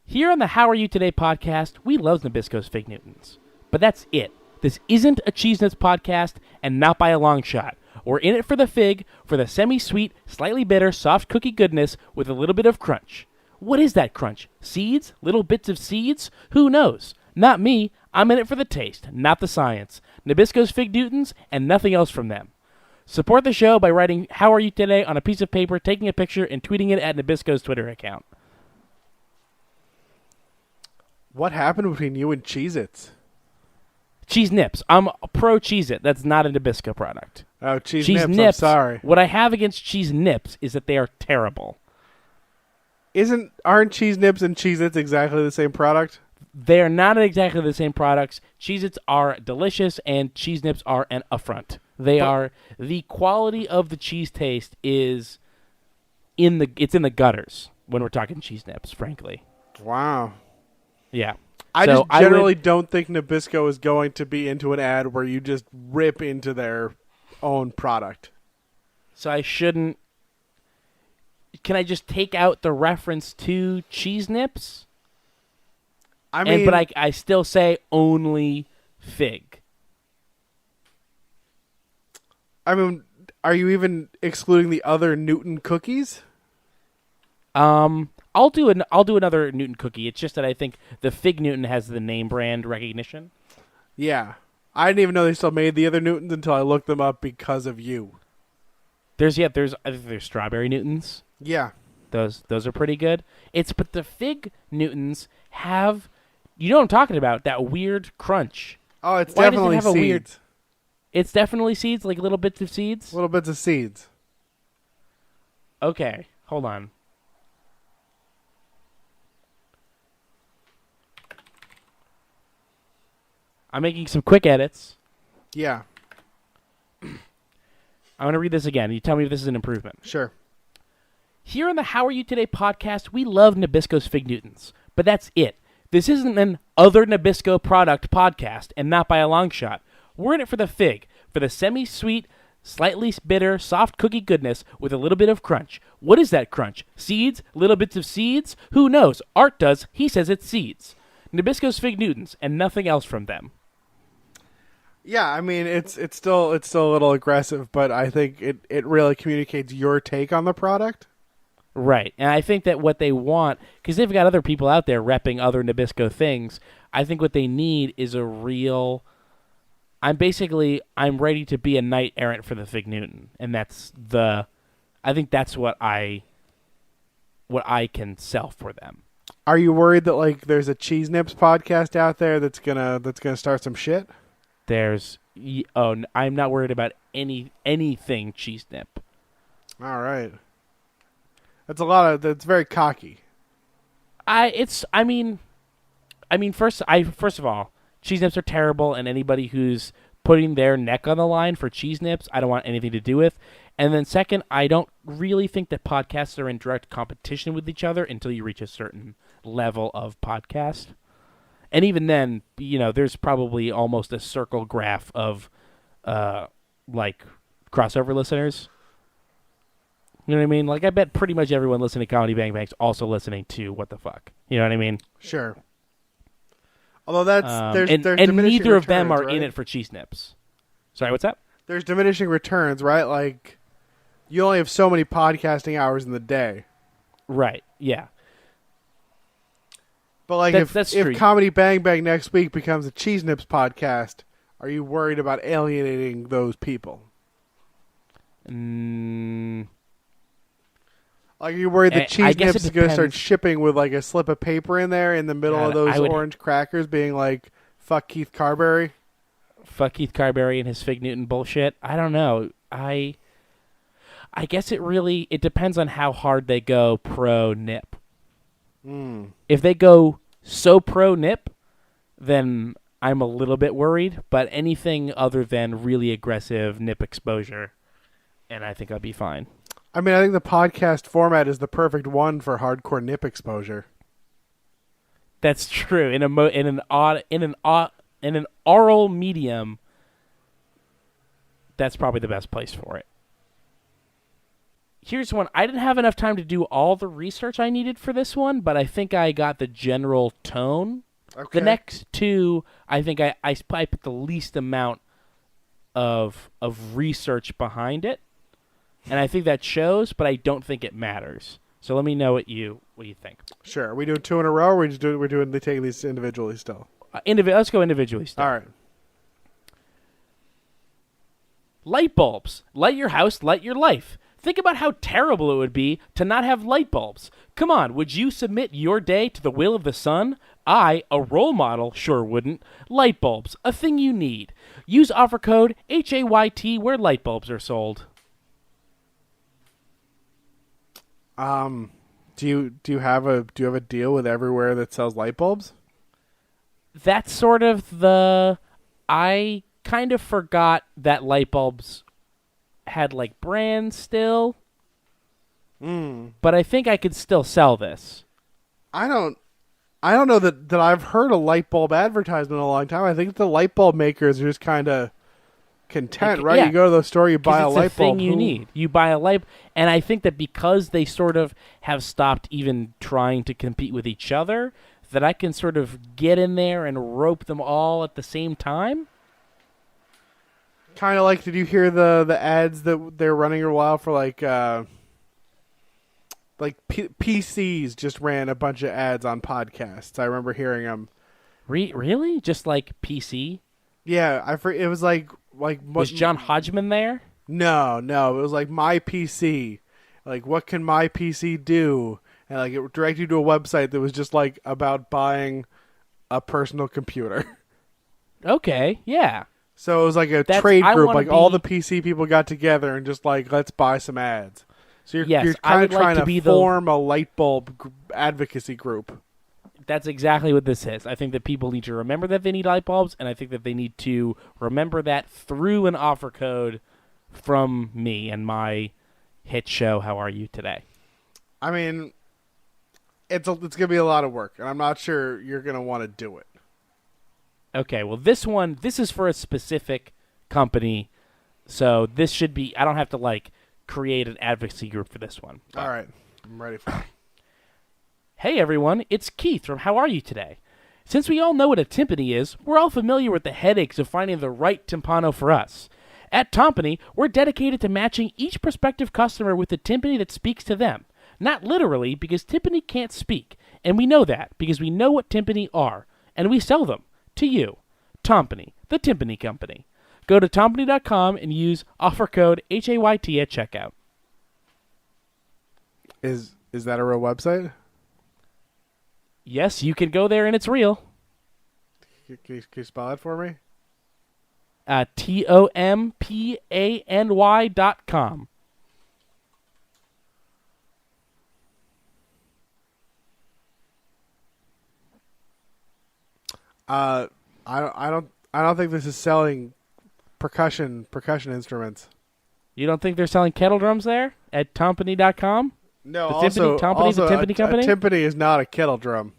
Here on the How Are You Today podcast, we love Nabisco's Fig Newtons, but that's it. This isn't a Cheese Nuts podcast, and not by a long shot. We're in it for the fig, for the semi-sweet, slightly bitter, soft cookie goodness with a little bit of crunch. What is that crunch? Seeds? Little bits of seeds? Who knows? Not me. I'm in it for the taste, not the science. Nabisco's Fig Newtons and nothing else from them. Support the show by writing How Are You Today on a piece of paper, taking a picture, and tweeting it at Nabisco's Twitter account. What happened between you and Cheez-Its? Cheese Nips. I'm pro Cheez-It. That's not a Nabisco product. Oh, Cheese Nips. I'm sorry. What I have against Cheese Nips is that they are terrible. Aren't Cheese Nips and Cheez-Its exactly the same product? They are not exactly the same products. Cheez-Its are delicious, and Cheese Nips are an affront. The quality of the cheese taste is in the gutters when we're talking Cheese Nips, frankly. Wow. Yeah. I generally don't think Nabisco is going to be into an ad where you just rip into their own product. So I shouldn't. Can I just take out the reference to Cheese Nips? But I still say only fig. I mean, are you even excluding the other Newton cookies? I'll do another Newton cookie. It's just that I think the Fig Newton has the name brand recognition. Yeah. I didn't even know they still made the other Newtons until I looked them up because of you. I think there's strawberry Newtons. Yeah. Those are pretty good. But the Fig Newtons have, you know what I'm talking about, that weird crunch. Oh, it's definitely seeds. It's definitely seeds, like little bits of seeds? Little bits of seeds. Okay, hold on. I'm making some quick edits. Yeah. I'm going to read this again. You tell me if this is an improvement. Sure. Here on the How Are You Today podcast, we love Nabisco's Fig Newtons, but that's it. This isn't an other Nabisco product podcast, and not by a long shot. We're in it for the fig, for the semi-sweet, slightly bitter, soft cookie goodness with a little bit of crunch. What is that crunch? Seeds? Little bits of seeds? Who knows? Art does. He says it's seeds. Nabisco's Fig Newtons, and nothing else from them. Yeah, I mean, it's still a little aggressive, but I think it really communicates your take on the product. Right, and I think that what they want, because they've got other people out there repping other Nabisco things, I think what they need is a real... I'm ready to be a knight errant for the Fig Newton, and I think that's what I can sell for them. Are you worried that like there's a Cheese Nips podcast out there that's gonna start some shit? I'm not worried about anything Cheese Nip. All right. That's very cocky. I mean, I mean, first of all, cheese nips are terrible, and anybody who's putting their neck on the line for cheese nips, I don't want anything to do with. And then second, I don't really think that podcasts are in direct competition with each other until you reach a certain level of podcast. And even then, there's probably almost a circle graph of, like, crossover listeners. You know what I mean? Like, I bet pretty much everyone listening to Comedy Bang Bang's also listening to What the Fuck. You know what I mean? Sure. Although there's and diminishing neither of them returns, are right? in it for cheese nips. Sorry, what's that? There's diminishing returns, right? Like, you only have so many podcasting hours in the day. Right, yeah. But like, That's true. if Comedy Bang Bang next week becomes a Cheese Nips podcast, are you worried about alienating those people? Like, are you worried that Cheese Nips is going to start shipping with like a slip of paper in there in the middle of those orange crackers being like, fuck Keith Carberry? Fuck Keith Carberry and his Fig Newton bullshit? I don't know. I guess it depends on how hard they go pro-nip. If they go so pro-nip, then I'm a little bit worried. But anything other than really aggressive nip exposure, and I think I'll be fine. I mean, I think the podcast format is the perfect one for hardcore nip exposure. That's true. In an oral medium, that's probably the best place for it. Here's one. I didn't have enough time to do all the research I needed for this one, but I think I got the general tone. Okay. The next two, I think I put the least amount of research behind it, and I think that shows, but I don't think it matters. So let me know what you think. Sure. Are we doing two in a row, or we're taking these individually still? Let's go individually still. All right. Light bulbs. Light your house, light your life. Think about how terrible it would be to not have light bulbs. Come on, would you submit your day to the will of the sun? I, a role model, sure wouldn't. Light bulbs, a thing you need. Use offer code HAYT where light bulbs are sold. Do you have a deal with everywhere that sells light bulbs? That's sort of I kind of forgot that light bulbs had like brands still. But I think I could still sell this. I don't know that I've heard a light bulb advertisement in a long time. I think the light bulb makers are just kind of content, right? Yeah. You go to the store, you buy a light bulb. Thing you need. You buy a light, and I think that because they sort of have stopped even trying to compete with each other, that I can sort of get in there and rope them all at the same time. Kind of like, did you hear the ads that they're running a while for PCs just ran a bunch of ads on podcasts. I remember hearing them. Really? Just like PC? Yeah, it was like was John Hodgman there? No, it was like my PC. Like, what can my PC do? And like it directed you to a website that was just like about buying a personal computer. Okay, yeah. So it was like a trade group, like all the PC people got together and just like, let's buy some ads. So you're kind of trying to form a light bulb advocacy group. That's exactly what this is. I think that people need to remember that they need light bulbs, and I think that they need to remember that through an offer code from me and my hit show, How Are You Today? I mean, it's going to be a lot of work, and I'm not sure you're going to want to do it. Okay, well, this is for a specific company, so this should be, I don't have to, create an advocacy group for this one. All right, I'm ready for it. Hey, everyone, it's Keith from How Are You Today? Since we all know what a timpani is, we're all familiar with the headaches of finding the right timpano for us. At Tompany, we're dedicated to matching each prospective customer with the timpani that speaks to them. Not literally, because timpani can't speak, and we know that because we know what timpani are, and we sell them. To you, Tompany, the timpani company. Go to tompany.com and use offer code HAYT at checkout. Is that a real website? Yes, you can go there and it's real. Can you spell it for me? TOMPANY.com. I don't think this is selling percussion instruments. You don't think they're selling kettle drums there at Tompany.com? No, the also, Timpani company? A timpani is not a kettle drum.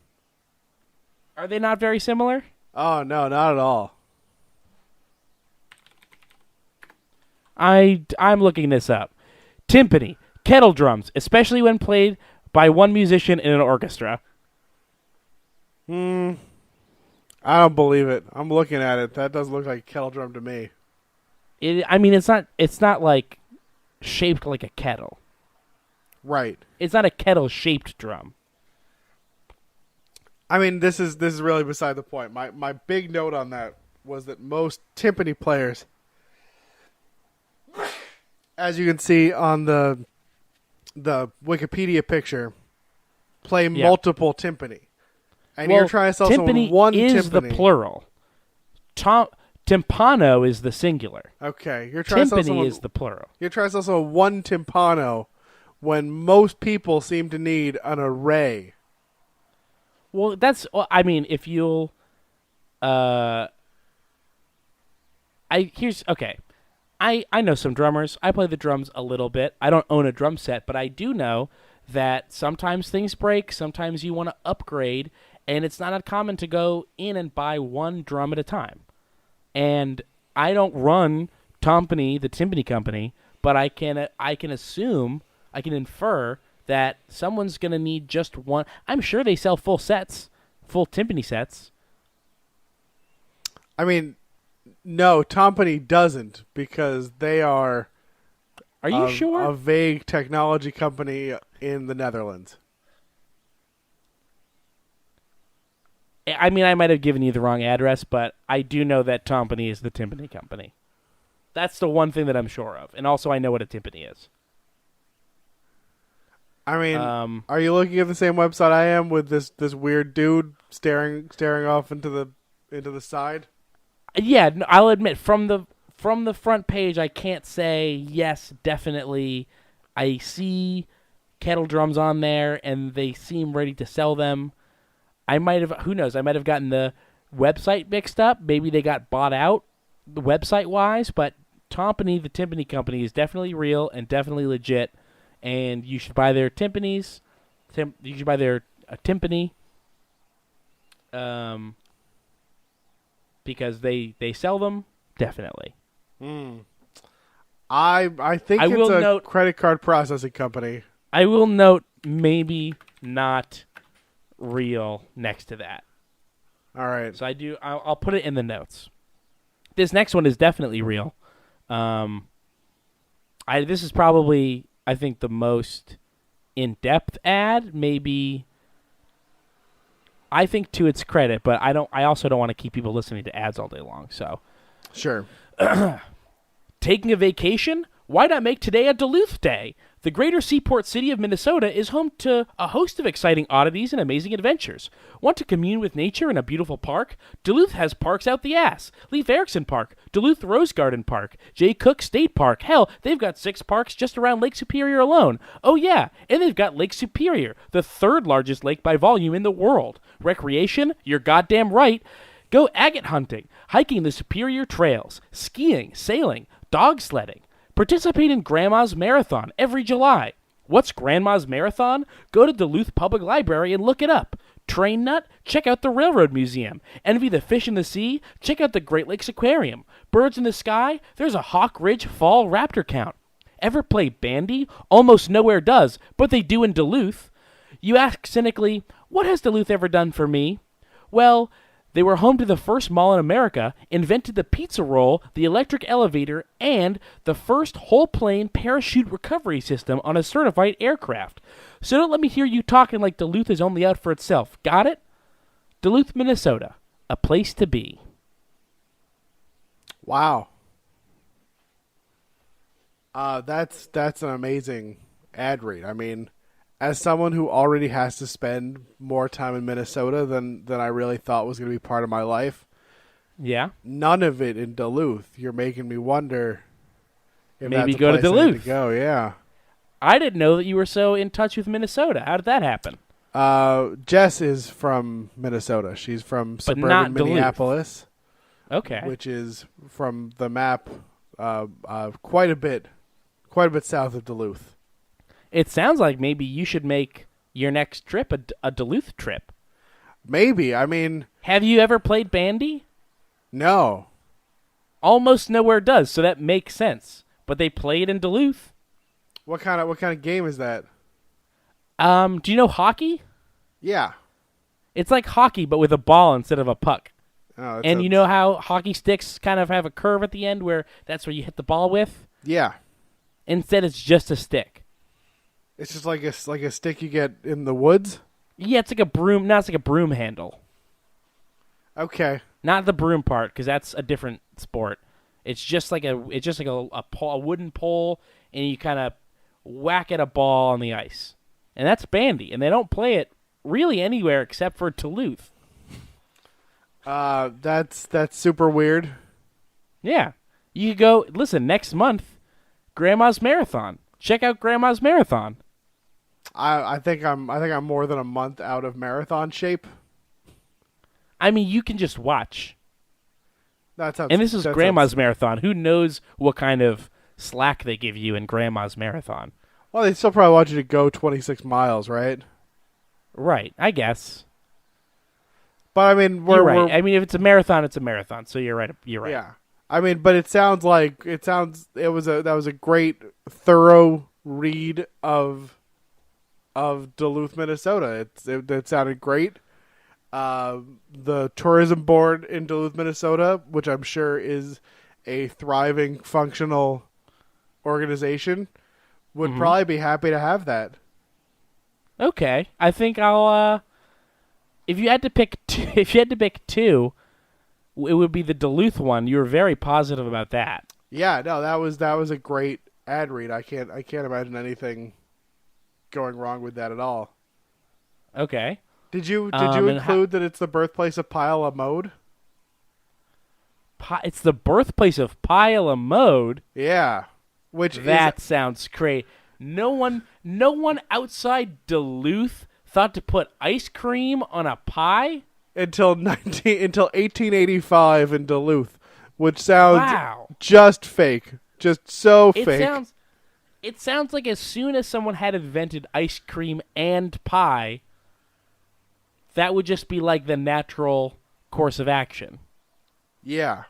Are they not very similar? Oh, no, not at all. I'm looking this up. Timpani, kettle drums, especially when played by one musician in an orchestra. I don't believe it. I'm looking at it. That doesn't look like a kettle drum to me. It's not like shaped like a kettle. Right. It's not a kettle-shaped drum. I mean, this is really beside the point. My big note on that was that most timpani players, as you can see on the Wikipedia picture, play multiple timpani. And you're trying to sell someone one timpani. Timpani is the plural. Timpano is the singular. Okay, you're trying to sell someone, is the plural. You're trying to sell someone one timpano when most people seem to need an array. Well, if you'll, I know some drummers. I play the drums a little bit. I don't own a drum set, but I do know that sometimes things break. Sometimes you want to upgrade, and it's not uncommon to go in and buy one drum at a time. And I don't run Tompany, the timpani company, but I can assume, I can infer that someone's going to need just one. I'm sure they sell full timpani sets. I mean, no, Tompany doesn't, because they are. Are you sure? A vague technology company in the Netherlands. I mean, I might have given you the wrong address, but I do know that Tompany is the timpani company. That's the one thing that I'm sure of. And also I know what a timpani is. I mean, are you looking at the same website I am with this weird dude staring off into the side? Yeah, I'll admit from the front page I can't say yes, definitely. I see kettle drums on there and they seem ready to sell them. Who knows, I might have gotten the website mixed up. Maybe they got bought out website-wise, but Tompany, the timpani company, is definitely real and definitely legit, and you should buy their timpanis. You should buy their timpani because they sell them, definitely. I think it's a credit card processing company. I will note maybe not real next to that. All right. So I'll put it in the notes. This next one is definitely real. This is probably, I think, the most in-depth ad, maybe. I think to its credit, but I also don't want to keep people listening to ads all day long. So, sure. Taking a vacation? Why not make today a Duluth day? The greater seaport city of Minnesota is home to a host of exciting oddities and amazing adventures. Want to commune with nature in a beautiful park? Duluth has parks out the ass. Leif Erikson Park, Duluth Rose Garden Park, Jay Cook State Park. Hell, they've got 6 parks just around Lake Superior alone. Oh yeah, and they've got Lake Superior, the 3rd largest lake by volume in the world. Recreation? You're goddamn right. Go agate hunting, hiking the Superior Trails, skiing, sailing, dog sledding. Participate in Grandma's Marathon every July. What's Grandma's Marathon? Go to Duluth Public Library and look it up. Train nut? Check out the Railroad Museum. Envy the fish in the sea? Check out the Great Lakes Aquarium. Birds in the sky? There's a Hawk Ridge Fall Raptor Count. Ever play bandy? Almost nowhere does, but they do in Duluth. You ask cynically, what has Duluth ever done for me? Well, they were home to the first mall in America, invented the pizza roll, the electric elevator, and the first whole-plane parachute recovery system on a certified aircraft. So don't let me hear you talking like Duluth is only out for itself. Got it? Duluth, Minnesota. A place to be. Wow. That's an amazing ad read. I mean, as someone who already has to spend more time in Minnesota than I really thought was going to be part of my life, yeah, none of it in Duluth. You're making me wonder if maybe that's go to Duluth. To go, yeah. I didn't know that you were so in touch with Minnesota. How did that happen? Jess is from Minnesota. She's from suburban Minneapolis. Okay. Which is from the map quite a bit south of Duluth. It sounds like maybe you should make your next trip a Duluth trip. Maybe. I mean, have you ever played Bandy? No. Almost nowhere does, so that makes sense. But they play it in Duluth. What kind of game is that? Do you know hockey? Yeah. It's like hockey, but with a ball instead of a puck. Oh, and you know how hockey sticks kind of have a curve at the end where that's where you hit the ball with? Yeah. Instead, it's just a stick. It's just like a stick you get in the woods? Yeah, it's like a broom. No, it's like a broom handle. Okay. Not the broom part, because that's a different sport. It's just like a wooden pole, and you kind of whack at a ball on the ice. And that's Bandy, and they don't play it really anywhere except for Duluth. That's super weird. Yeah. You could go, listen, next month, Grandma's Marathon. Check out Grandma's Marathon. I think I'm more than a month out of marathon shape. I mean, you can just watch. And this is Grandma's Marathon. Who knows what kind of slack they give you in Grandma's Marathon? Well, they still probably want you to go 26 miles, right? Right, I guess. But I mean, you're right. I mean, if it's a marathon, it's a marathon. So you're right. You're right. Yeah. I mean, but that was a great thorough read of Duluth, Minnesota. It sounded great. The tourism board in Duluth, Minnesota, which I'm sure is a thriving, functional organization, would probably be happy to have that. Okay, I think I'll. If you had to pick two, it would be the Duluth one. You were very positive about that. Yeah, no, that was a great ad read. I can't imagine anything going wrong with that at all. Okay. Did you include that it's the birthplace of Pile of Mode? It's the birthplace of Pile of Mode? Yeah. Sounds great. No one outside Duluth thought to put ice cream on a pie until 1885 in Duluth, which sounds just fake, just so fake. It sounds like as soon as someone had invented ice cream and pie, that would just be like the natural course of action. Yeah.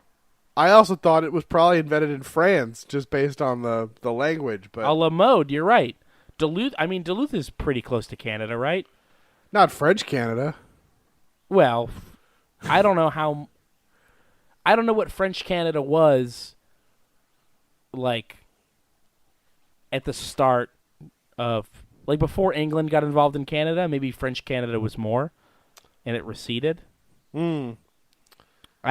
I also thought it was probably invented in France, just based on the language. But a la mode, you're right. Duluth is pretty close to Canada, right? Not French Canada. Well, I don't know what French Canada was like at the start of, like, before England got involved in Canada. Maybe French Canada was more, and it receded. I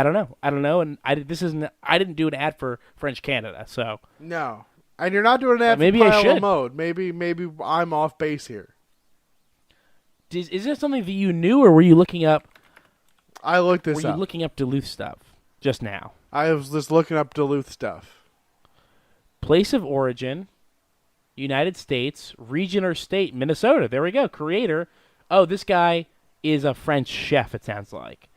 don't know, and I didn't do an ad for French Canada, so no. And you're not doing an ad maybe for I should. Mode. Maybe I'm off base here. Is this something that you knew, or were you looking up? I looked this up. Were you looking up Duluth stuff just now? I was just looking up Duluth stuff. Place of origin, United States, region or state, Minnesota. There we go. Creator. Oh, this guy is a French chef, it sounds like.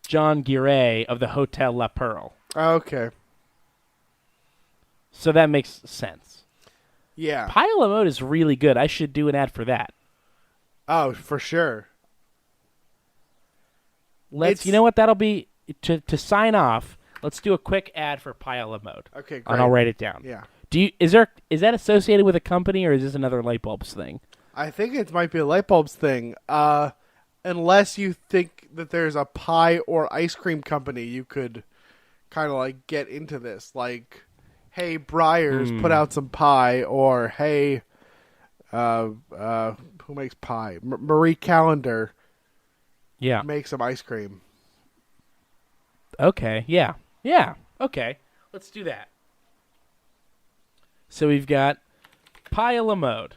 John Guiret of the Hotel La Perle. Okay. So that makes sense. Yeah. Pile of Mode is really good. I should do an ad for that. Oh, for sure. You know what that'll be? To sign off, let's do a quick ad for Pile of Mode. Okay, great. And I'll write it down. Yeah. Is that associated with a company, or is this another light bulbs thing? I think it might be a light bulbs thing. Unless you think that there's a pie or ice cream company you could kind of like get into this. Like, hey, Breyers, put out some pie, or hey, who makes pie? Marie Callender. Yeah. Make some ice cream. Okay. Yeah. Yeah. Okay. Let's do that. So we've got Pile of Mode.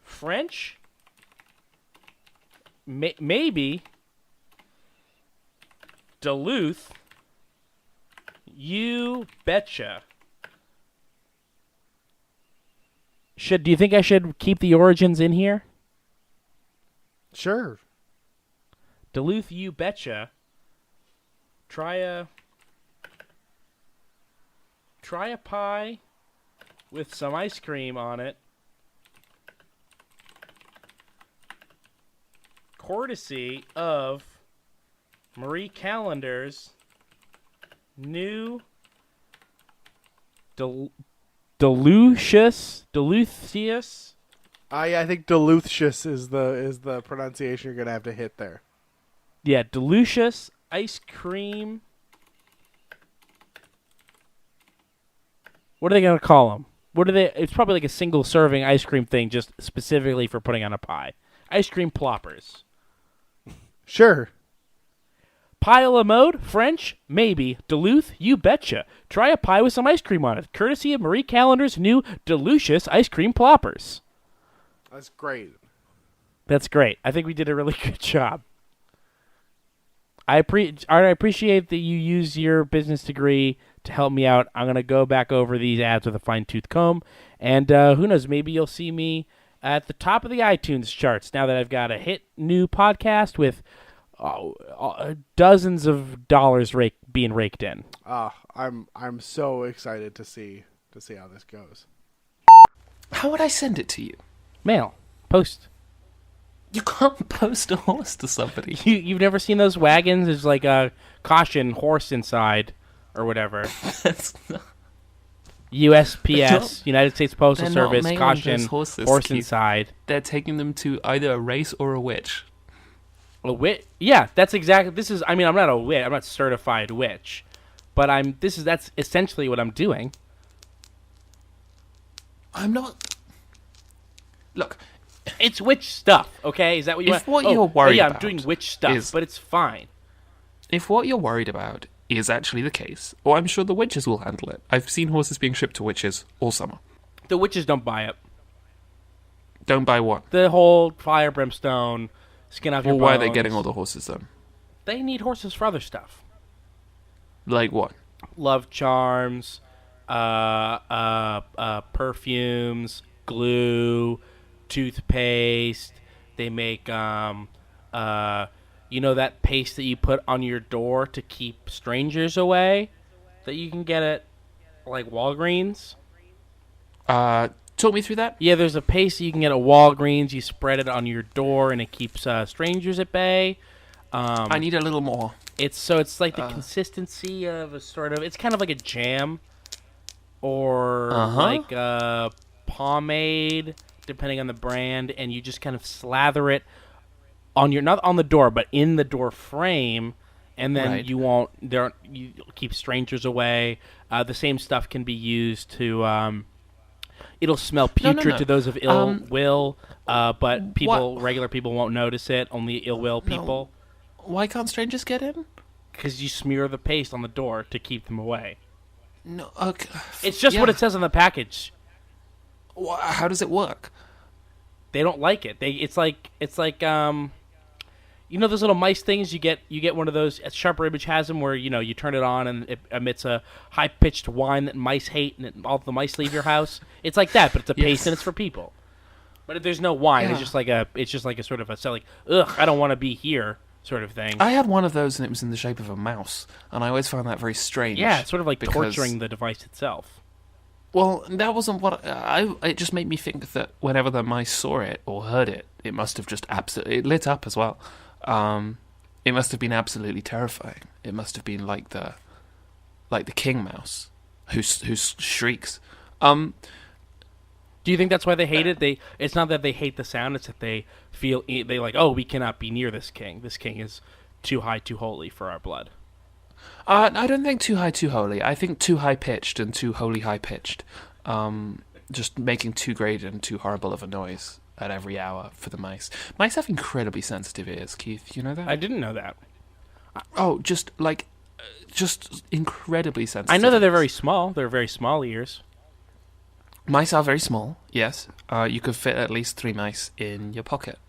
French. Maybe. Duluth. You betcha. Do you think I should keep the origins in here? Sure. Duluth, you betcha. Try a pie with some ice cream on it. Courtesy of Marie Callender's new Delicious. I think Duluthcious is the pronunciation you're gonna have to hit there. Yeah, Delicious ice cream. What are they gonna call them? What are they? It's probably like a single serving ice cream thing, just specifically for putting on a pie. Ice cream ploppers. Sure. Pie a la mode? French? Maybe. Duluth? You betcha. Try a pie with some ice cream on it, courtesy of Marie Callender's new Delicious ice cream ploppers. That's great. That's great. I think we did a really good job. I appreciate that you use your business degree to help me out. I'm going to go back over these ads with a fine-tooth comb, and who knows, maybe you'll see me at the top of the iTunes charts now that I've got a hit new podcast with dozens of dollars being raked in. I'm so excited to see how this goes. How would I send it to you? Mail. Post. You can't post a horse to somebody. You've never seen those wagons? There's like a caution horse inside or whatever. That's not... USPS, United States Postal They're Service, not mailing caution, those horses, horse Keith. inside. They're taking them to either a race or a witch. A witch? Yeah, that's exactly. This is. I mean, I'm not a witch. I'm not certified witch, but that's essentially what I'm doing. I'm not. Look, it's witch stuff. Okay, is that what you? If what you're worried yeah, about, I'm doing witch stuff, but it's fine. If what you're worried about is actually the case, or I'm sure the witches will handle it. I've seen horses being shipped to witches all summer. The witches don't buy it. Don't buy what? The whole fire, brimstone, skin off your bones. Why are they getting all the horses then? They need horses for other stuff. Like what? Love charms, perfumes, glue, toothpaste. They make you know that paste that you put on your door to keep strangers away, that you can get at like Walgreens. Talk me through that. Yeah, there's a paste that you can get at Walgreens. You spread it on your door, and it keeps strangers at bay. I need a little more. It's like the consistency of a sort of. It's kind of like a jam, or like a pomade, depending on the brand, and you just kind of slather it on your, not on the door, but in the door frame, and then you keep strangers away. The same stuff can be used to. It'll smell putrid to those of ill will, but regular people won't notice it. Only ill will people. Why can't strangers get in? Because you smear the paste on the door to keep them away. No, okay. It's just what it says on the package. How does it work? They don't like it. It's like you know those little mice things you get one of those. Sharper Image has them where you turn it on and it emits a high pitched whine that mice hate, and all the mice leave your house. It's like that, but it's a paste and it's for people. But if there's no whine, it's just like a sort of a ugh, I don't want to be here sort of thing. I had one of those and it was in the shape of a mouse, and I always found that very strange. Yeah, it's sort of like torturing the device itself. Well, that wasn't what it just made me think that whenever the mice saw it or heard it, it must have just absolutely it lit up as well. It must have been absolutely terrifying. It must have been like the king mouse who shrieks. Do you think that's why they hate it? It's not that they hate the sound; it's that they feel they like, oh, we cannot be near this king. This king is too high, too holy for our blood. I don't think too high, too holy. I think too high pitched and too holy high pitched. Just making too great and too horrible of a noise at every hour for the mice. Mice have incredibly sensitive ears, Keith. You know that? I didn't know that. Oh, just incredibly sensitive. I know that they're very small. They're very small ears. Mice are very small, yes. You could fit at least 3 mice in your pocket.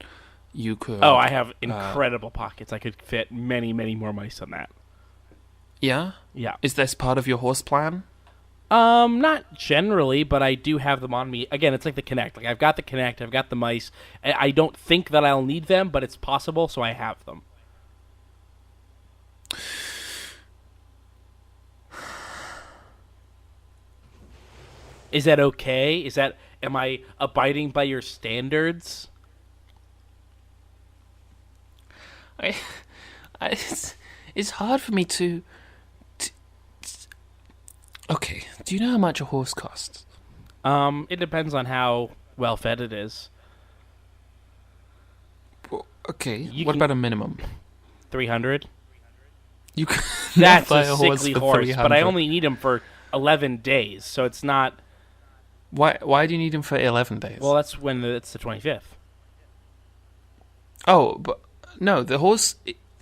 You could... Oh, I have incredible pockets. I could fit many, many more mice than that. Yeah? Yeah. Is this part of your horse plan? Not generally, but I do have them on me. Again, it's like the Kinect. Like I've got the Kinect, I've got the mice. I don't think that I'll need them, but it's possible, so I have them. Is that okay? Am I abiding by your standards? It's hard for me to. Okay, do you know how much a horse costs? It depends on how well fed it is. Well, okay, what about a minimum? 300. You can That's buy a sickly horse, but I only need him for 11 days, so it's not. Why do you need him for 11 days? Well, that's when it's the 25th. Oh, but no, the horse.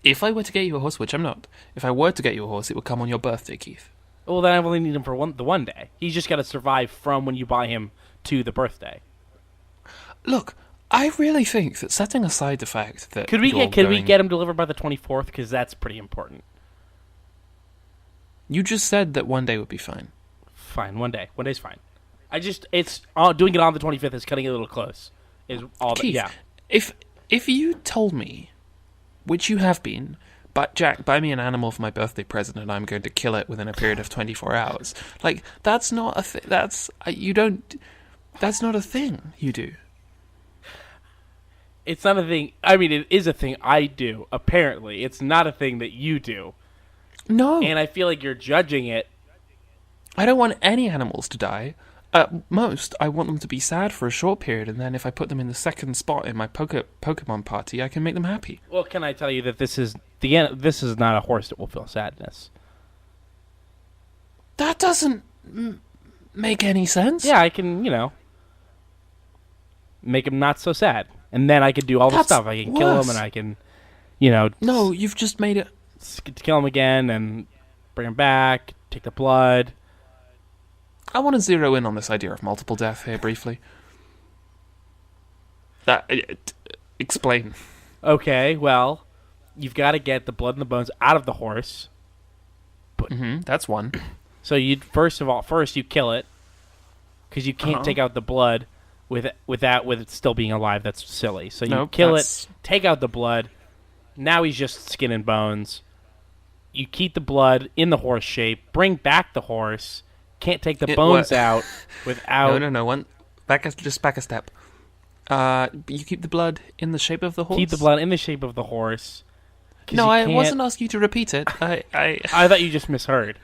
If I were to get you a horse, which I'm not, if I were to get you a horse, it would come on your birthday, Keith. Well, then I only need him for the one day. He's just got to survive from when you buy him to the birthday. Look, I really think that setting aside the fact that could we get him delivered by the 24th? Because that's pretty important. You just said that one day would be fine. Fine, one day. One day's fine. It's doing it on the 25th is cutting it a little close. Is all Keith, yeah. If you told me, which you have been, but Jack, buy me an animal for my birthday present and I'm going to kill it within a period of 24 hours. Like, that's not a thing. That's not a thing you do. It's not a thing. I mean, it is a thing I do, apparently. It's not a thing that you do. No. And I feel like you're judging it. I don't want any animals to die. At most, I want them to be sad for a short period, and then if I put them in the second spot in my Pokémon party, I can make them happy. Well, can I tell you that this is not a horse that will feel sadness. That doesn't make any sense. Yeah, I can, make him not so sad. And then I can do all the stuff. I can kill him, and I can, No, you've just made it... Kill him again, and bring him back, take the blood... I want to zero in on this idea of multiple death here briefly. Explain. Okay, well, you've got to get the blood and the bones out of the horse. That's one. So first you kill it, because you can't take out the blood with it still being alive. That's silly. So you kill it, take out the blood. Now he's just skin and bones. You keep the blood in the horse shape. Bring back the horse. Can't take the bones out without... No. Back a step. You keep the blood in the shape of the horse? Keep the blood in the shape of the horse. No, I wasn't asking you to repeat it. I thought you just misheard.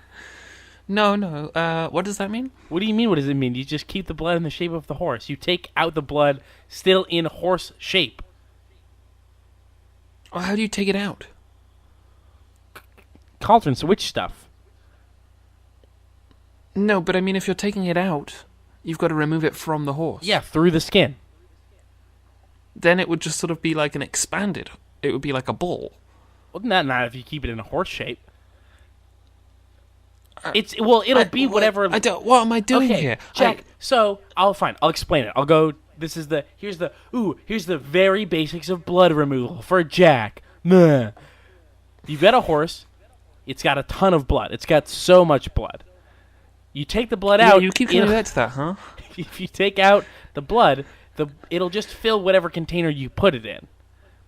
No. What does that mean? What do you mean, what does it mean? You just keep the blood in the shape of the horse. You take out the blood still in horse shape. Well, how do you take it out? Cauldron switch stuff. No, but I mean, if you're taking it out, you've got to remove it from the horse. Yeah, through the skin. Then it would just sort of be like an expanded. It would be like a ball. Well, not if you keep it in a horse shape. It'll be whatever. What am I doing here, Jack? I'll explain it. I'll go. Here's the very basics of blood removal for Jack. Meh. You've got a horse. It's got a ton of blood. It's got so much blood. You take the blood out. You keep coming back to that, huh? If you take out the blood, it'll just fill whatever container you put it in.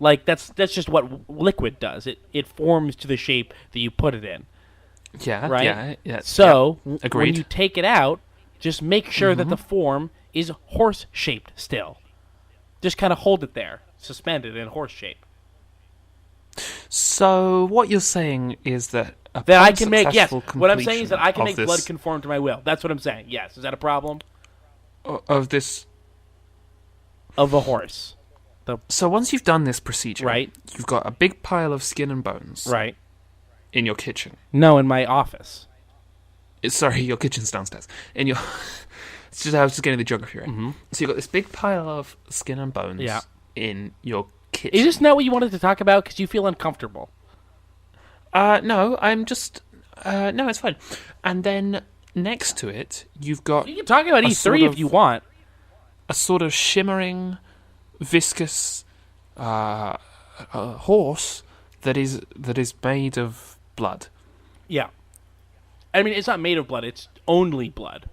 Like that's just what liquid does. It forms to the shape that you put it in. Yeah. Right. Yeah. So agreed. When you take it out, just make sure that the form is horse shaped still. Just kind of hold it there, suspended in horse shape. So what you're saying is that I can make What I'm saying is that I can make blood conform to my will. That's what I'm saying. Yes. Is that a problem? Of this of a horse. So once you've done this procedure, right, you've got a big pile of skin and bones, right, in your kitchen. No, in my office. Sorry, your kitchen's downstairs. I was just getting the geography right. So you've got this big pile of skin and bones in your kitchen. Is this not what you wanted to talk about? Because you feel uncomfortable. No, I'm just... no, it's fine. And then next to it, you've got... You can talk about E3 if you want. A sort of shimmering, viscous horse that is made of blood. Yeah. I mean, it's not made of blood. It's only blood.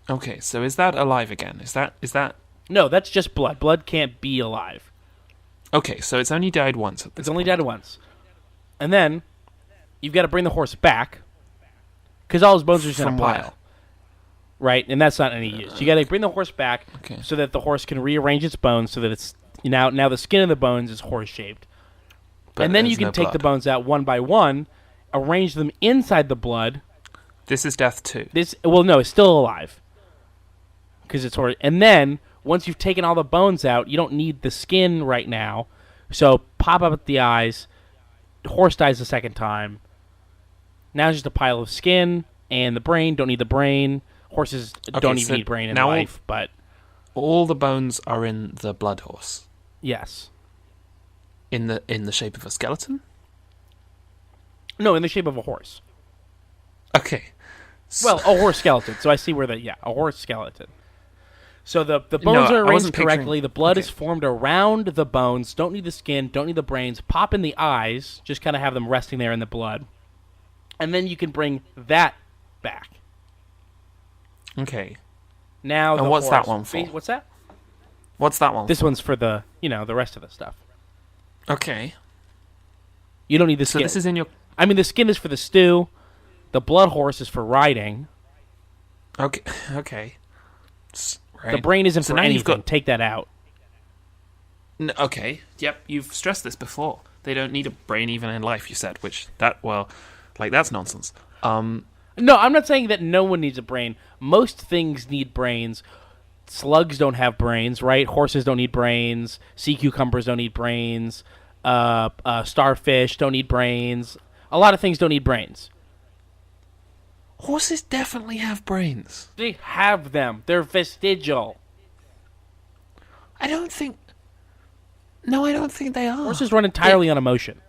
Okay, so is that alive again? Is that? No, that's just blood. Blood can't be alive. Okay, so it's only died once at this It's only point. died once. And then you've got to bring the horse back because all his bones are just in a From pile. where? Right? And that's not any use. You got to bring the horse back so that the horse can rearrange its bones so that it's now the skin of the bones is horse-shaped. And then you can take the bones out one by one, arrange them inside the blood. This is death too. No, it's still alive. Because it's horse. And then once you've taken all the bones out, you don't need the skin right now. So pop up at the eyes. Horse dies the second time. Now it's just a pile of skin and the brain. Don't need the brain. Horses don't even need brain in life, but all the bones are in the blood horse. Yes. In the shape of a skeleton? No, in the shape of a horse. Okay. Well, a horse skeleton. So I see where a horse skeleton. So the bones are arranged correctly. The blood is formed around the bones. Don't need the skin. Don't need the brains. Pop in the eyes. Just kind of have them resting there in the blood. And then you can bring that back. Okay. Now and what's that one for? What's that? What's that one? This one's for the rest of the stuff. Okay. You don't need the skin. So this is in your... I mean, the skin is for the stew. The blood horse is for riding. Okay. Okay. Right. The brain isn't for anything. Take that out. Okay. Yep. You've stressed this before. They don't need a brain even in life, you said, that's nonsense. No, I'm not saying that no one needs a brain. Most things need brains. Slugs don't have brains, right? Horses don't need brains. Sea cucumbers don't need brains. Starfish don't need brains. A lot of things don't need brains. Horses definitely have brains. They have them. They're vestigial. I don't think they are. Horses run entirely on emotion.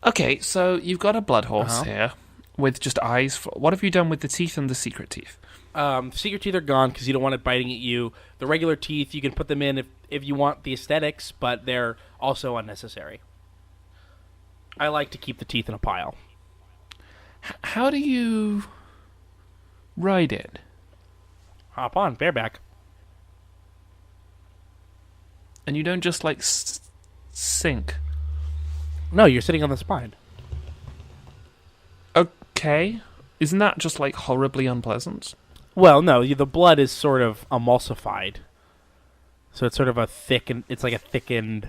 Okay, so you've got a blood horse here with just eyes. What have you done with the teeth and the secret teeth? Secret teeth are gone because you don't want it biting at you. The regular teeth, you can put them in if you want the aesthetics, but they're also unnecessary. I like to keep the teeth in a pile. How do you ride it? Hop on, bareback. And you don't just, sink? No, you're sitting on the spine. Okay. Isn't that just, horribly unpleasant? Well, no, the blood is sort of emulsified. So it's sort of it's like a thickened...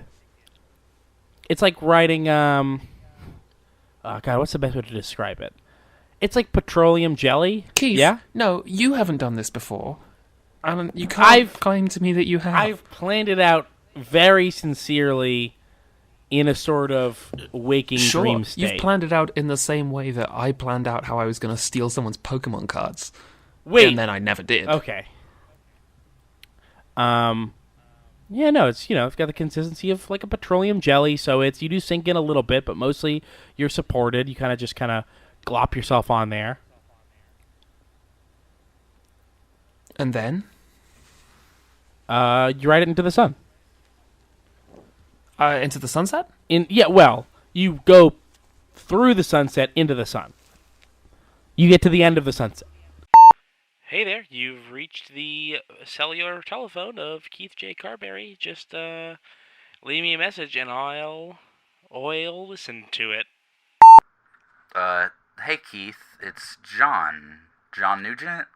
It's like riding, oh God, what's the best way to describe it? It's like petroleum jelly. Keith, yeah? No, you haven't done this before. And you can't claim to me that you have. I've planned it out very sincerely in a sort of waking dream state. You've planned it out in the same way that I planned out how I was going to steal someone's Pokémon cards. Wait. And then I never did. Okay. Yeah, no, it's got the consistency of like a petroleum jelly, so you do sink in a little bit, but mostly you're supported. You kind of glop yourself on there. And then? You ride it into the sun. Into the sunset? You go through the sunset into the sun. You get to the end of the sunset. Hey there, you've reached the cellular telephone of Keith J. Carberry. Just leave me a message and I'll listen to it. Hey Keith, it's Jon Nugent.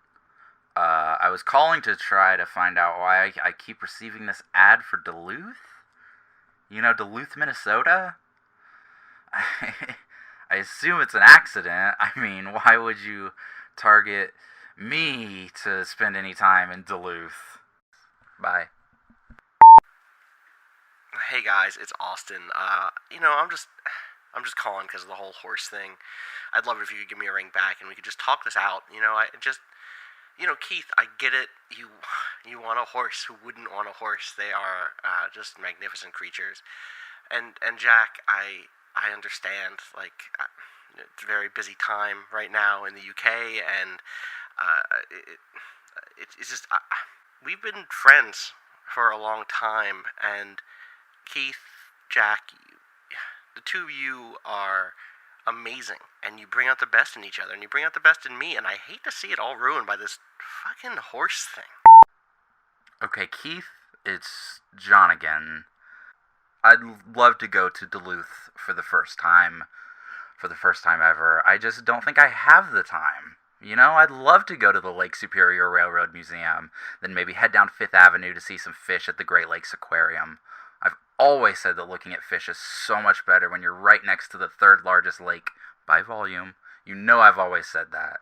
I was calling to try to find out why I keep receiving this ad for Duluth. Duluth, Minnesota? I assume it's an accident. I mean, why would you target me to spend any time in Duluth? Bye. Hey guys, it's Austin. I'm just calling because of the whole horse thing. I'd love it if you could give me a ring back and we could just talk this out. Keith, I get it. You want a horse. Who wouldn't want a horse? They are just magnificent creatures. And Jack, I understand. It's a very busy time right now in the UK, and it's just we've been friends for a long time. And Keith, Jack, the two of you are amazing, and you bring out the best in each other, and you bring out the best in me, and I hate to see it all ruined by this fucking horse thing. Okay, Keith, it's John again. I'd love to go to Duluth for the first time ever. I just don't think I have the time. You know, I'd love to go to the Lake Superior Railroad Museum, then maybe head down Fifth Avenue to see some fish at the Great Lakes Aquarium. I've always said that looking at fish is so much better when you're right next to the third largest lake by volume. You know I've always said that.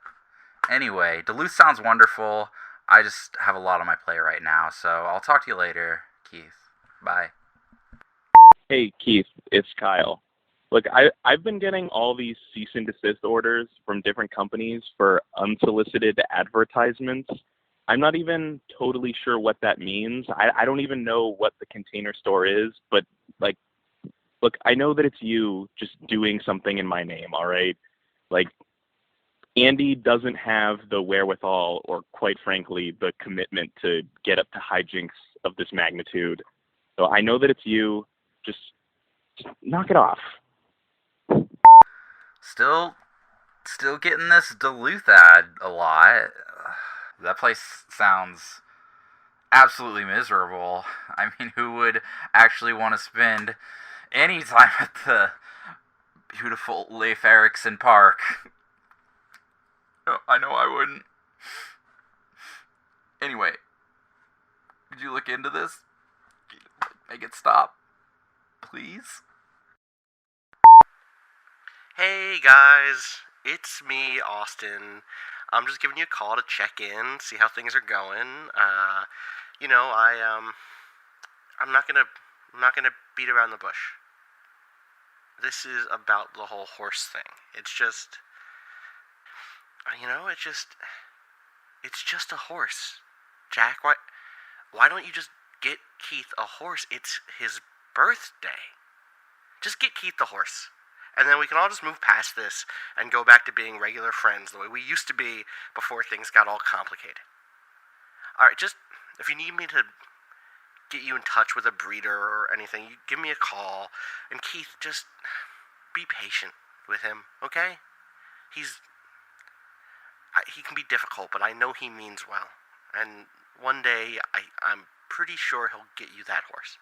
Anyway, Duluth sounds wonderful. I just have a lot on my plate right now, so I'll talk to you later, Keith. Bye. Hey, Keith, it's Kyle. Look, I've been getting all these cease and desist orders from different companies for unsolicited advertisements. I'm not even totally sure what that means. I don't even know what the Container Store is, but, like, look, I know that it's you just doing something in my name, all right? Like, Andy doesn't have the wherewithal or, quite frankly, the commitment to get up to hijinks of this magnitude. So I know that it's you. Just knock it off. Still getting this Duluth ad a lot. That place sounds absolutely miserable. I mean, who would actually want to spend any time at the beautiful Leif Erikson Park? I know I wouldn't. Anyway, could you look into this? Make it stop, please? Hey guys, it's me, Austin. I'm just giving you a call to check in, see how things are going. I'm not gonna beat around the bush. This is about the whole horse thing. It's just a horse. Jack, why don't you just get Keith a horse? It's his birthday. Just get Keith the horse. And then we can all just move past this and go back to being regular friends the way we used to be before things got all complicated. Alright, just, if you need me to get you in touch with a breeder or anything, you give me a call. And Keith, just be patient with him, okay? He can be difficult, but I know he means well. And one day, I'm pretty sure he'll get you that horse.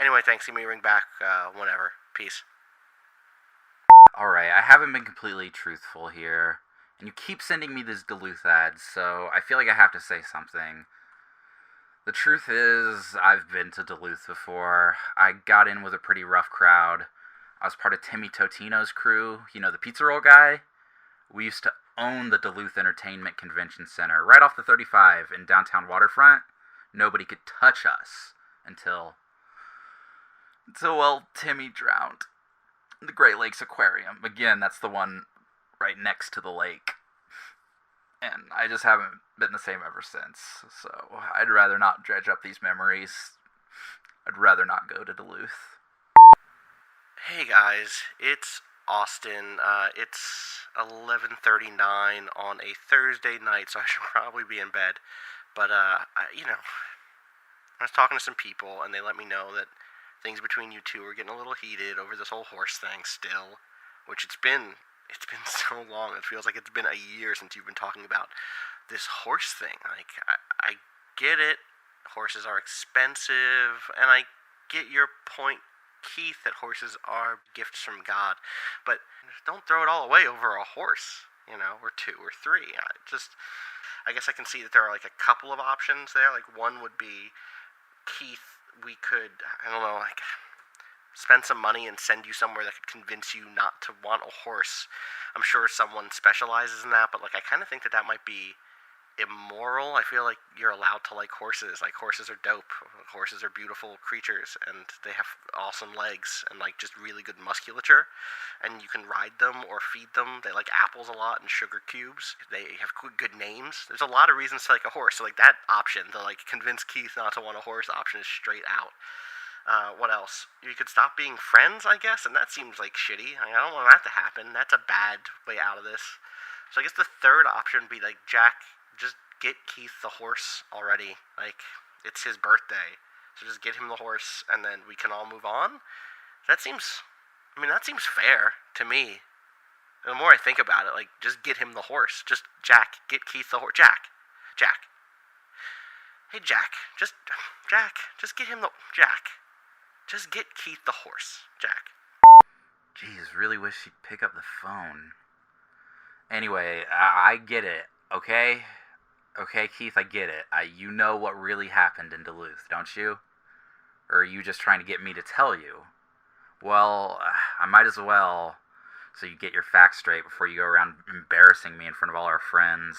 Anyway, thanks. Give me a ring back whenever. Peace. Alright, I haven't been completely truthful here, and you keep sending me these Duluth ads, so I feel like I have to say something. The truth is, I've been to Duluth before. I got in with a pretty rough crowd. I was part of Timmy Totino's crew, you know, the pizza roll guy? We used to own the Duluth Entertainment Convention Center, right off the 35 in downtown Waterfront. Nobody could touch us until Timmy drowned. The Great Lakes Aquarium. Again, that's the one right next to the lake. And I just haven't been the same ever since. So I'd rather not dredge up these memories. I'd rather not go to Duluth. Hey guys, it's Austin. It's 11:39 on a Thursday night, so I should probably be in bed. But I was talking to some people, and they let me know that things between you two are getting a little heated over this whole horse thing still, which it's been so long. It feels like it's been a year since you've been talking about this horse thing. Like, I get it. Horses are expensive, and I get your point, Keith, that horses are gifts from God, but don't throw it all away over a horse, or two or three. I guess I can see that there are like a couple of options there. Like, one would be, Keith, we could, spend some money and send you somewhere that could convince you not to want a horse. I'm sure someone specializes in that, but I kind of think that might be immoral. I feel like you're allowed to like horses. Like, horses are dope. Horses are beautiful creatures, and they have awesome legs and just really good musculature, and you can ride them or feed them. They like apples a lot and sugar cubes. They have good names. There's a lot of reasons to like a horse. So that option, the convince Keith not to want a horse option, is straight out. What else? You could stop being friends, I guess, and that seems shitty. I don't want that to happen. That's a bad way out of this. So I guess the third option would be Jack, just get Keith the horse already. It's his birthday. So just get him the horse, and then we can all move on. That seems fair to me. And the more I think about it, like, just get him the horse. Just, Jack, get Keith the horse. Jack. Hey, Jack, just get him the... Jack, just get Keith the horse, Jack. Jeez, really wish she'd pick up the phone. Anyway, I get it, okay? Okay, Keith, I get it. You know what really happened in Duluth, don't you? Or are you just trying to get me to tell you? Well, I might as well, so you get your facts straight before you go around embarrassing me in front of all our friends.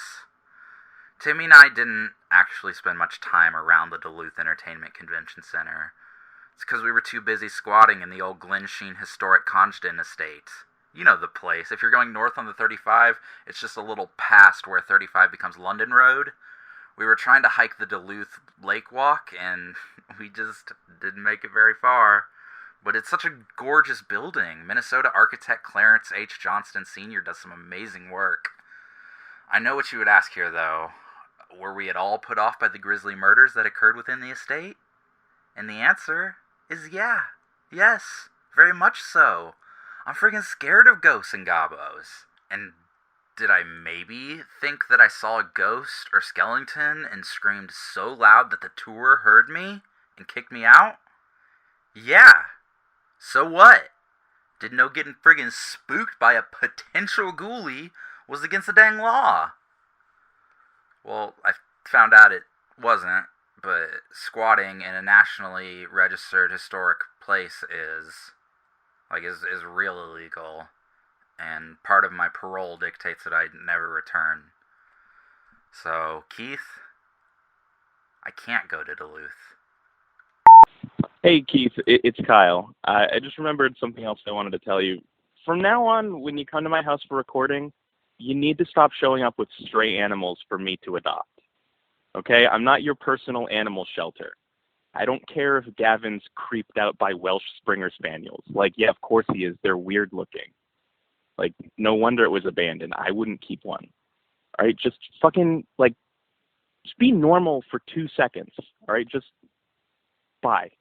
Timmy and I didn't actually spend much time around the Duluth Entertainment Convention Center. It's because we were too busy squatting in the old Glen Sheen Historic Congdon estate. You know the place. If you're going north on the 35, it's just a little past where 35 becomes London Road. We were trying to hike the Duluth Lake Walk, and we just didn't make it very far. But it's such a gorgeous building. Minnesota architect Clarence H. Johnston Sr. does some amazing work. I know what you would ask here, though. Were we at all put off by the grisly murders that occurred within the estate? And the answer is yeah. Yes, very much so. I'm freaking scared of ghosts and gobos. And did I maybe think that I saw a ghost or skeleton and screamed so loud that the tour heard me and kicked me out? Yeah. So what? Didn't know getting friggin' spooked by a potential ghoulie was against the dang law. Well, I found out it wasn't, but squatting in a nationally registered historic place is real illegal, and part of my parole dictates that I never return. So, Keith, I can't go to Duluth. Hey, Keith, it's Kyle. I just remembered something else I wanted to tell you. From now on, when you come to my house for recording, you need to stop showing up with stray animals for me to adopt. Okay? I'm not your personal animal shelter. I don't care if Gavin's creeped out by Welsh Springer Spaniels. Like, yeah, of course he is. They're weird looking. Like, no wonder it was abandoned. I wouldn't keep one. All right? Just fucking, just be normal for 2 seconds. All right? Just, bye.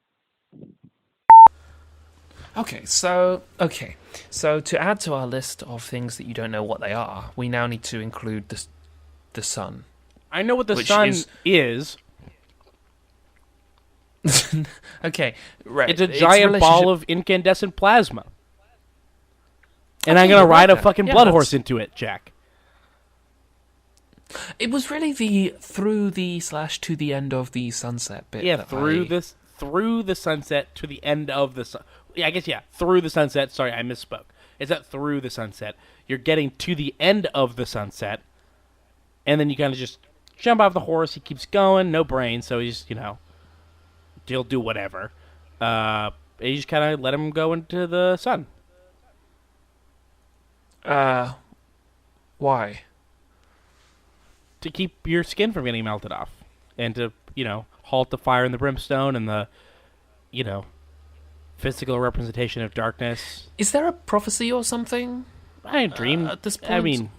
Okay, so to add to our list of things that you don't know what they are, we now need to include the sun. I know what the sun is. Okay, right. It's a giant ball of incandescent plasma. And I'm going to ride a fucking blood horse into it, Jack. It was really the through the / to the end of the sunset bit. Yeah, through the sunset to the end of the sun. Yeah, I guess, yeah, through the sunset. Sorry, I misspoke. It's not through the sunset. You're getting to the end of the sunset, and then you kind of just jump off the horse. He keeps going, no brain, so he's, he'll do whatever. You just kind of let him go into the sun. Why? To keep your skin from getting melted off. And to, halt the fire and the brimstone and the, physical representation of darkness. Is there a prophecy or something? I had a dream. At this point? I mean...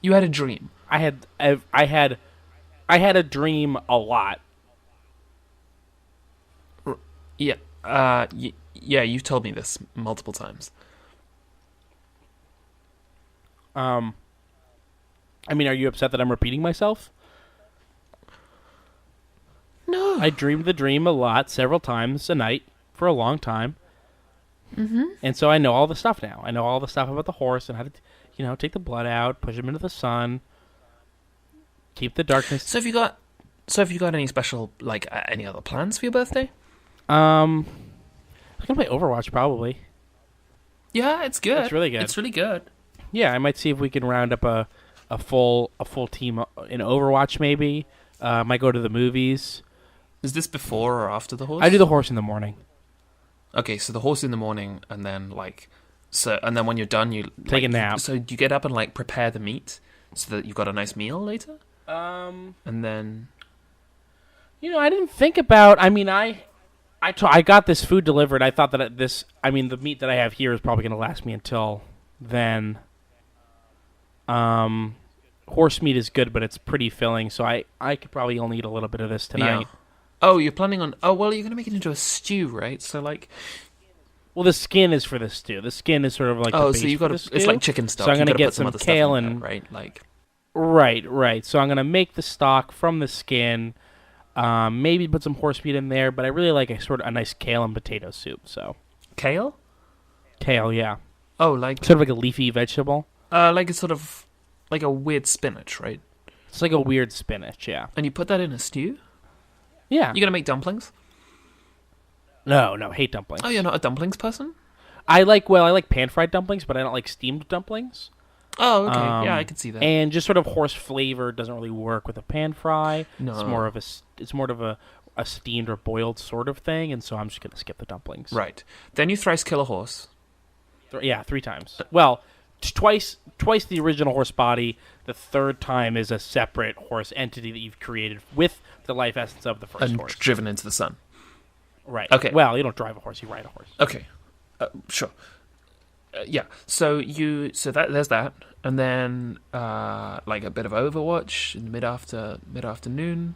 You had a dream? I had a dream a lot. Yeah. Yeah, you've told me this multiple times. I mean, are you upset that I'm repeating myself? No. I dreamed the dream a lot, several times a night, for a long time. Mm-hmm. And so I know all the stuff now. I know all the stuff about the horse and how to, take the blood out, push him into the sun, keep the darkness. So have you got any special, any other plans for your birthday? I'm gonna play Overwatch probably. Yeah, it's good. It's really good. It's really good. Yeah, I might see if we can round up a full team in Overwatch maybe. Might go to the movies. Is this before or after the horse? I do the horse in the morning. Okay, so the horse in the morning, and then and then when you're done, you take a nap. So do you get up and prepare the meat so that you've got a nice meal later? And then, I didn't think about. I mean, I got this food delivered. I thought that the meat that I have here is probably going to last me until then. Horse meat is good, but it's pretty filling, so I could probably only eat a little bit of this tonight. Yeah. Oh, you're planning on... Oh, well, you're going to make it into a stew, right? So, Well, the skin is for the stew. The skin is sort of like the base so you've got for the it's like chicken stock. So I'm going to get put some other kale stuff in and there, right? Like right. So I'm gonna make the stock from the skin. Maybe put some horse meat in there, but I really like a nice kale and potato soup. So kale. Kale, yeah. Oh, like sort of like a leafy vegetable. Like a sort of like a weird spinach, right? It's like a weird spinach, yeah. And you put that in a stew? Yeah. You gonna make dumplings? No, hate dumplings. Oh, you're not a dumplings person? I like pan-fried dumplings, but I don't like steamed dumplings. Oh, okay. Yeah, I can see that. And just sort of horse flavor doesn't really work with a pan fry. No. It's more of a steamed or boiled sort of thing, and so I'm just gonna skip the dumplings. Right. Then you thrice kill a horse. 3 times. Well, twice the original horse body. The third time is a separate horse entity that you've created with the life essence of the first and horse. Driven into the sun. Right. Okay. Well, you don't drive a horse; you ride a horse. Okay. Sure. Yeah. So there's that, and then like a bit of Overwatch in the mid afternoon.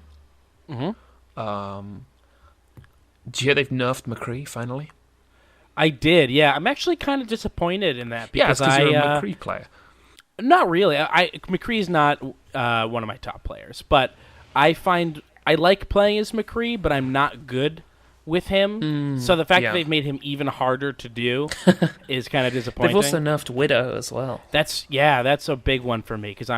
Mm-hmm. Do you hear they've nerfed McCree finally? I did. Yeah, I'm actually kind of disappointed in that because you're a McCree player. Not really. McCree's not one of my top players, but I like playing as McCree, but I'm not good with him. So the fact that they've made him even harder to do is kind of disappointing. They've also nerfed Widow as well. That's a big one for me because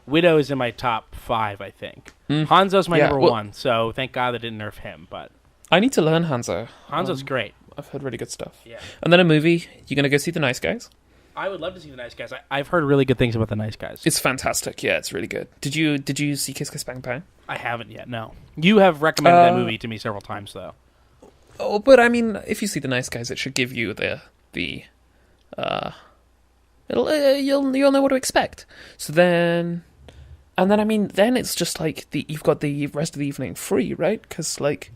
Widow is in my top 5, I think. Hanzo's my number 1, so thank God they didn't nerf him. But I need to learn Hanzo. Hanzo's great. I've heard really good stuff. Yeah. And then a movie. You're gonna go see The Nice Guys? I would love to see The Nice Guys. I've heard really good things about The Nice Guys. It's fantastic. Yeah, it's really good. Did you see Kiss Kiss Bang Bang? I haven't yet. No. You have recommended that movie to me several times, though. Oh, but I mean, if you see The Nice Guys, it should give you you'll know what to expect. So then, and then I mean, then it's just like you've got the rest of the evening free, right? Because like,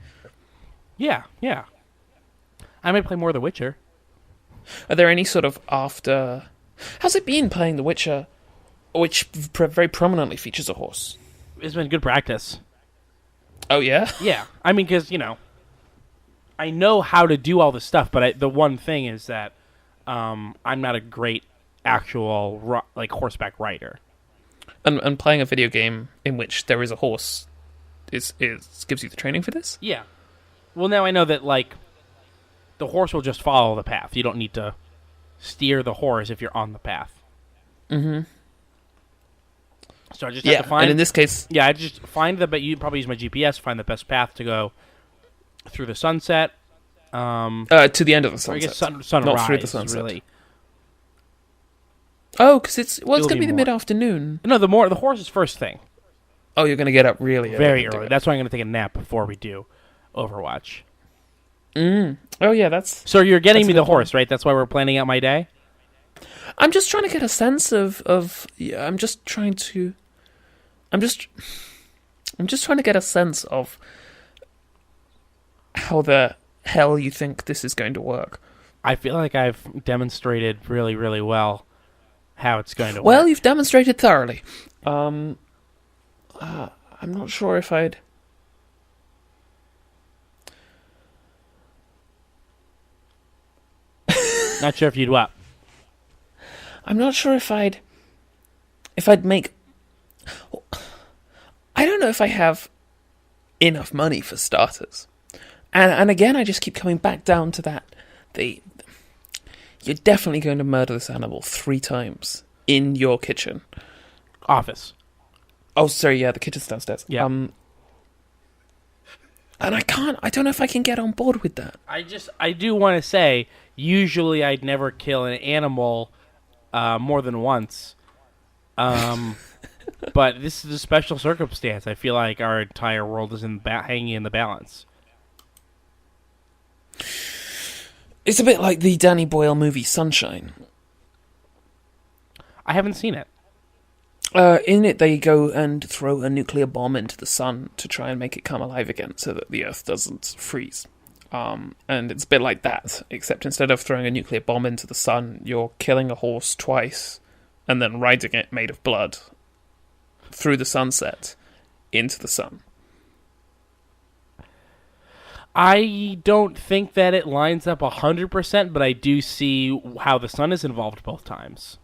yeah. I might play more The Witcher. Are there any sort of after? How's it been playing The Witcher, which very prominently features a horse? It's been good practice. Oh yeah. Yeah, I mean, because I know how to do all this stuff, but the one thing is that I'm not a great actual horseback rider. And playing a video game in which there is a horse is gives you the training for this? Yeah. Well, now I know that the horse will just follow the path. You don't need to steer the horse if you're on the path. Mm-hmm. So I just have to find... and in this case... Yeah, I just find but you probably use my GPS, find the best path to go through the sunset. To the end of the sunset. I guess sunrise, not through the sunset. Really. Oh, because it's going to be the mid-afternoon. No, the horse is first thing. Oh, you're going to get up really early. Very early. That's why I'm going to take a nap before we do Overwatch. Oh, yeah, that's... So you're getting me the horse, point. right? That's why we're planning out my day? I'm just trying to get a sense of I'm just trying to get a sense of how the hell you think this is going to work. I feel like I've demonstrated really, really well how it's going to work. Well, you've demonstrated thoroughly. I'm not sure if I'd... Not sure if you'd what? I'm not sure if I'd make... I don't know if I have enough money for starters. And again, I just keep coming back down to that. You're definitely going to murder this animal 3 times in your kitchen. Office. Oh, sorry, yeah, the kitchen's downstairs. Yeah. And I don't know if I can get on board with that. I do want to say, usually I'd never kill an animal more than once. But this is a special circumstance. I feel like our entire world is hanging in the balance. It's a bit like the Danny Boyle movie Sunshine. I haven't seen it. In it, they go and throw a nuclear bomb into the sun to try and make it come alive again so that the Earth doesn't freeze. And it's a bit like that, except instead of throwing a nuclear bomb into the sun, you're killing a horse twice and then riding it made of blood through the sunset into the sun. I don't think that it lines up 100%, but I do see how the sun is involved both times,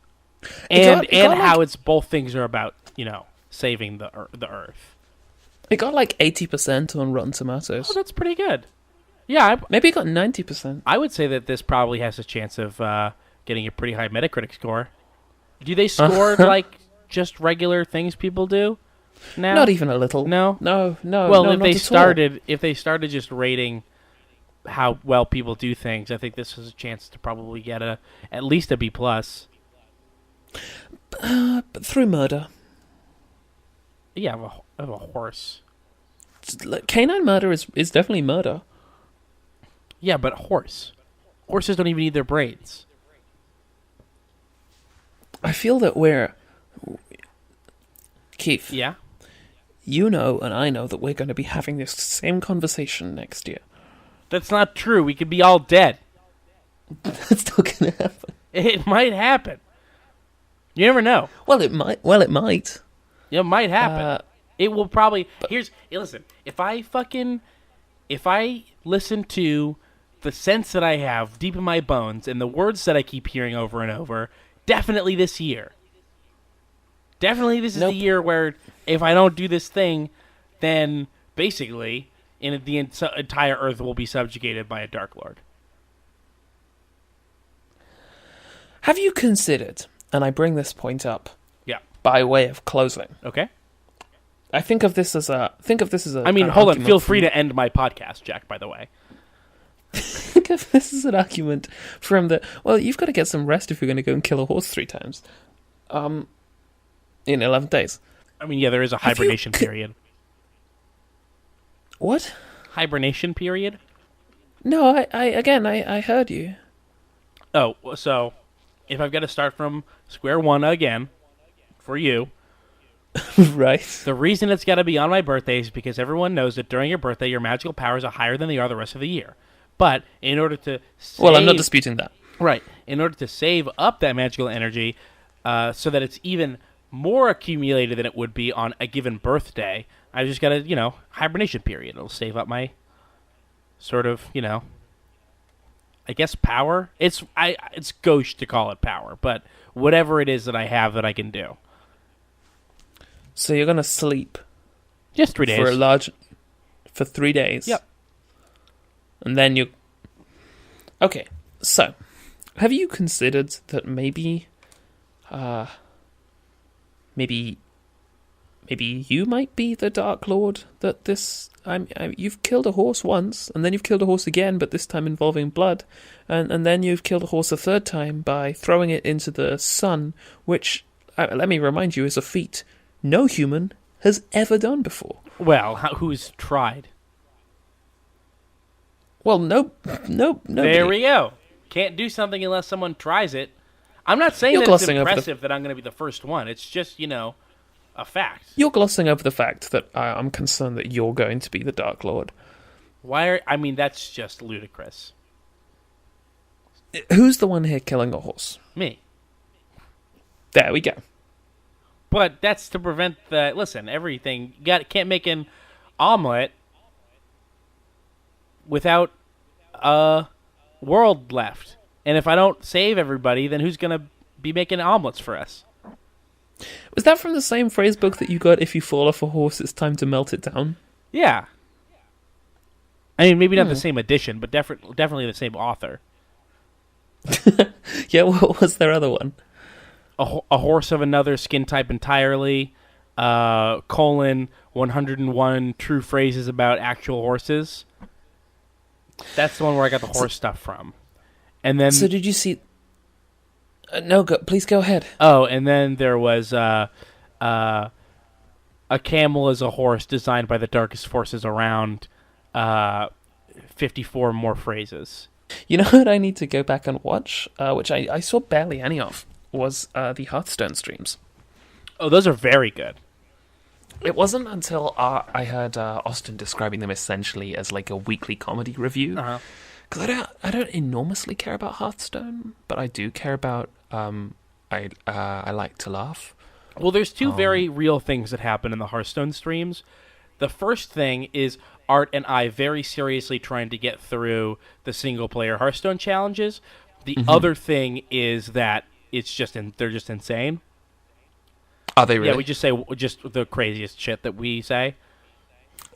and how it's both things are about saving the Earth. It got like 80% on Rotten Tomatoes. Oh, that's pretty good. Yeah, maybe it got 90%. I would say that this probably has a chance of getting a pretty high Metacritic score. Do they score like just regular things people do now? Not even a little. No. Well, if not they at started, all. if they started just rating how well people do things, I think this has a chance to probably get at least a B+. But through murder. Yeah, of a horse. Canine murder is definitely murder. Yeah, but horses don't even need their brains. I feel that we're... Keith. Yeah? You know and I know that we're going to be having this same conversation next year. That's not true. We could be all dead. That's not going to happen. It might happen. You never know. Well, it might. It might happen. It will probably... Listen. If I listen to the sense that I have deep in my bones and the words that I keep hearing over and over, definitely this year. Definitely this is the year where if I don't do this thing, then basically the entire Earth will be subjugated by a Dark Lord. Have you considered, and I bring this point up by way of closing. Okay. I think of this as a... I mean, hold on. Feel free to end my podcast, Jack, by the way. Think of this as an argument from the... Well, you've got to get some rest if you're going to go and kill a horse 3 times. In 11 days. I mean, yeah, there is a hibernation period. What? Hibernation period? No, I heard you. Oh, so if I've got to start from square one again for you... Right. The reason it's got to be on my birthday is because everyone knows that during your birthday, your magical powers are higher than they are the rest of the year. But in order to save... Well, I'm not disputing that. Right. In order to save up that magical energy so that it's even more accumulated than it would be on a given birthday, I just got to, hibernation period. It'll save up my sort of, I guess power. It's gauche to call it power, but whatever it is that I have that I can do. So you're going to sleep just 3 days. For 3 days. Yep. And then you... Okay, so have you considered that maybe you might be the Dark Lord? That you've killed a horse once, and then you've killed a horse again, but this time involving blood, and then you've killed a horse a third time by throwing it into the sun, which, let me remind you, is a feat no human has ever done before. Well, who's tried? Well, no. There we go. Can't do something unless someone tries it. I'm not saying that it's impressive that I'm going to be the first one. It's just, a fact. You're glossing over the fact that I'm concerned that you're going to be the Dark Lord. That's just ludicrous. Who's the one here killing a horse? Me. There we go. But that's to prevent everything. Can't make an omelet without a world left. And if I don't save everybody, then who's going to be making omelets for us? Was that from the same phrase book that you got, if you fall off a horse, it's time to melt it down? Yeah. I mean, maybe not the same edition, but definitely the same author. Yeah, what was their other one? A horse of another skin type entirely, : 101 true phrases about actual horses. That's the one where I got the horse stuff from. And then... So did you see... please go ahead. Oh, and then there was a camel as a horse designed by the darkest forces around, 54 more phrases. You know what I need to go back and watch, which I saw barely any of, was the Hearthstone streams. Oh, those are very good. It wasn't until I heard Austin describing them essentially as like a weekly comedy review. Because I don't enormously care about Hearthstone, but I do care about... I like to laugh. Well, there's two very real things that happen in the Hearthstone streams. The first thing is Art and I very seriously trying to get through the single-player Hearthstone challenges. The other thing is that they're just insane. Are they really? Yeah, we just say just the craziest shit that we say.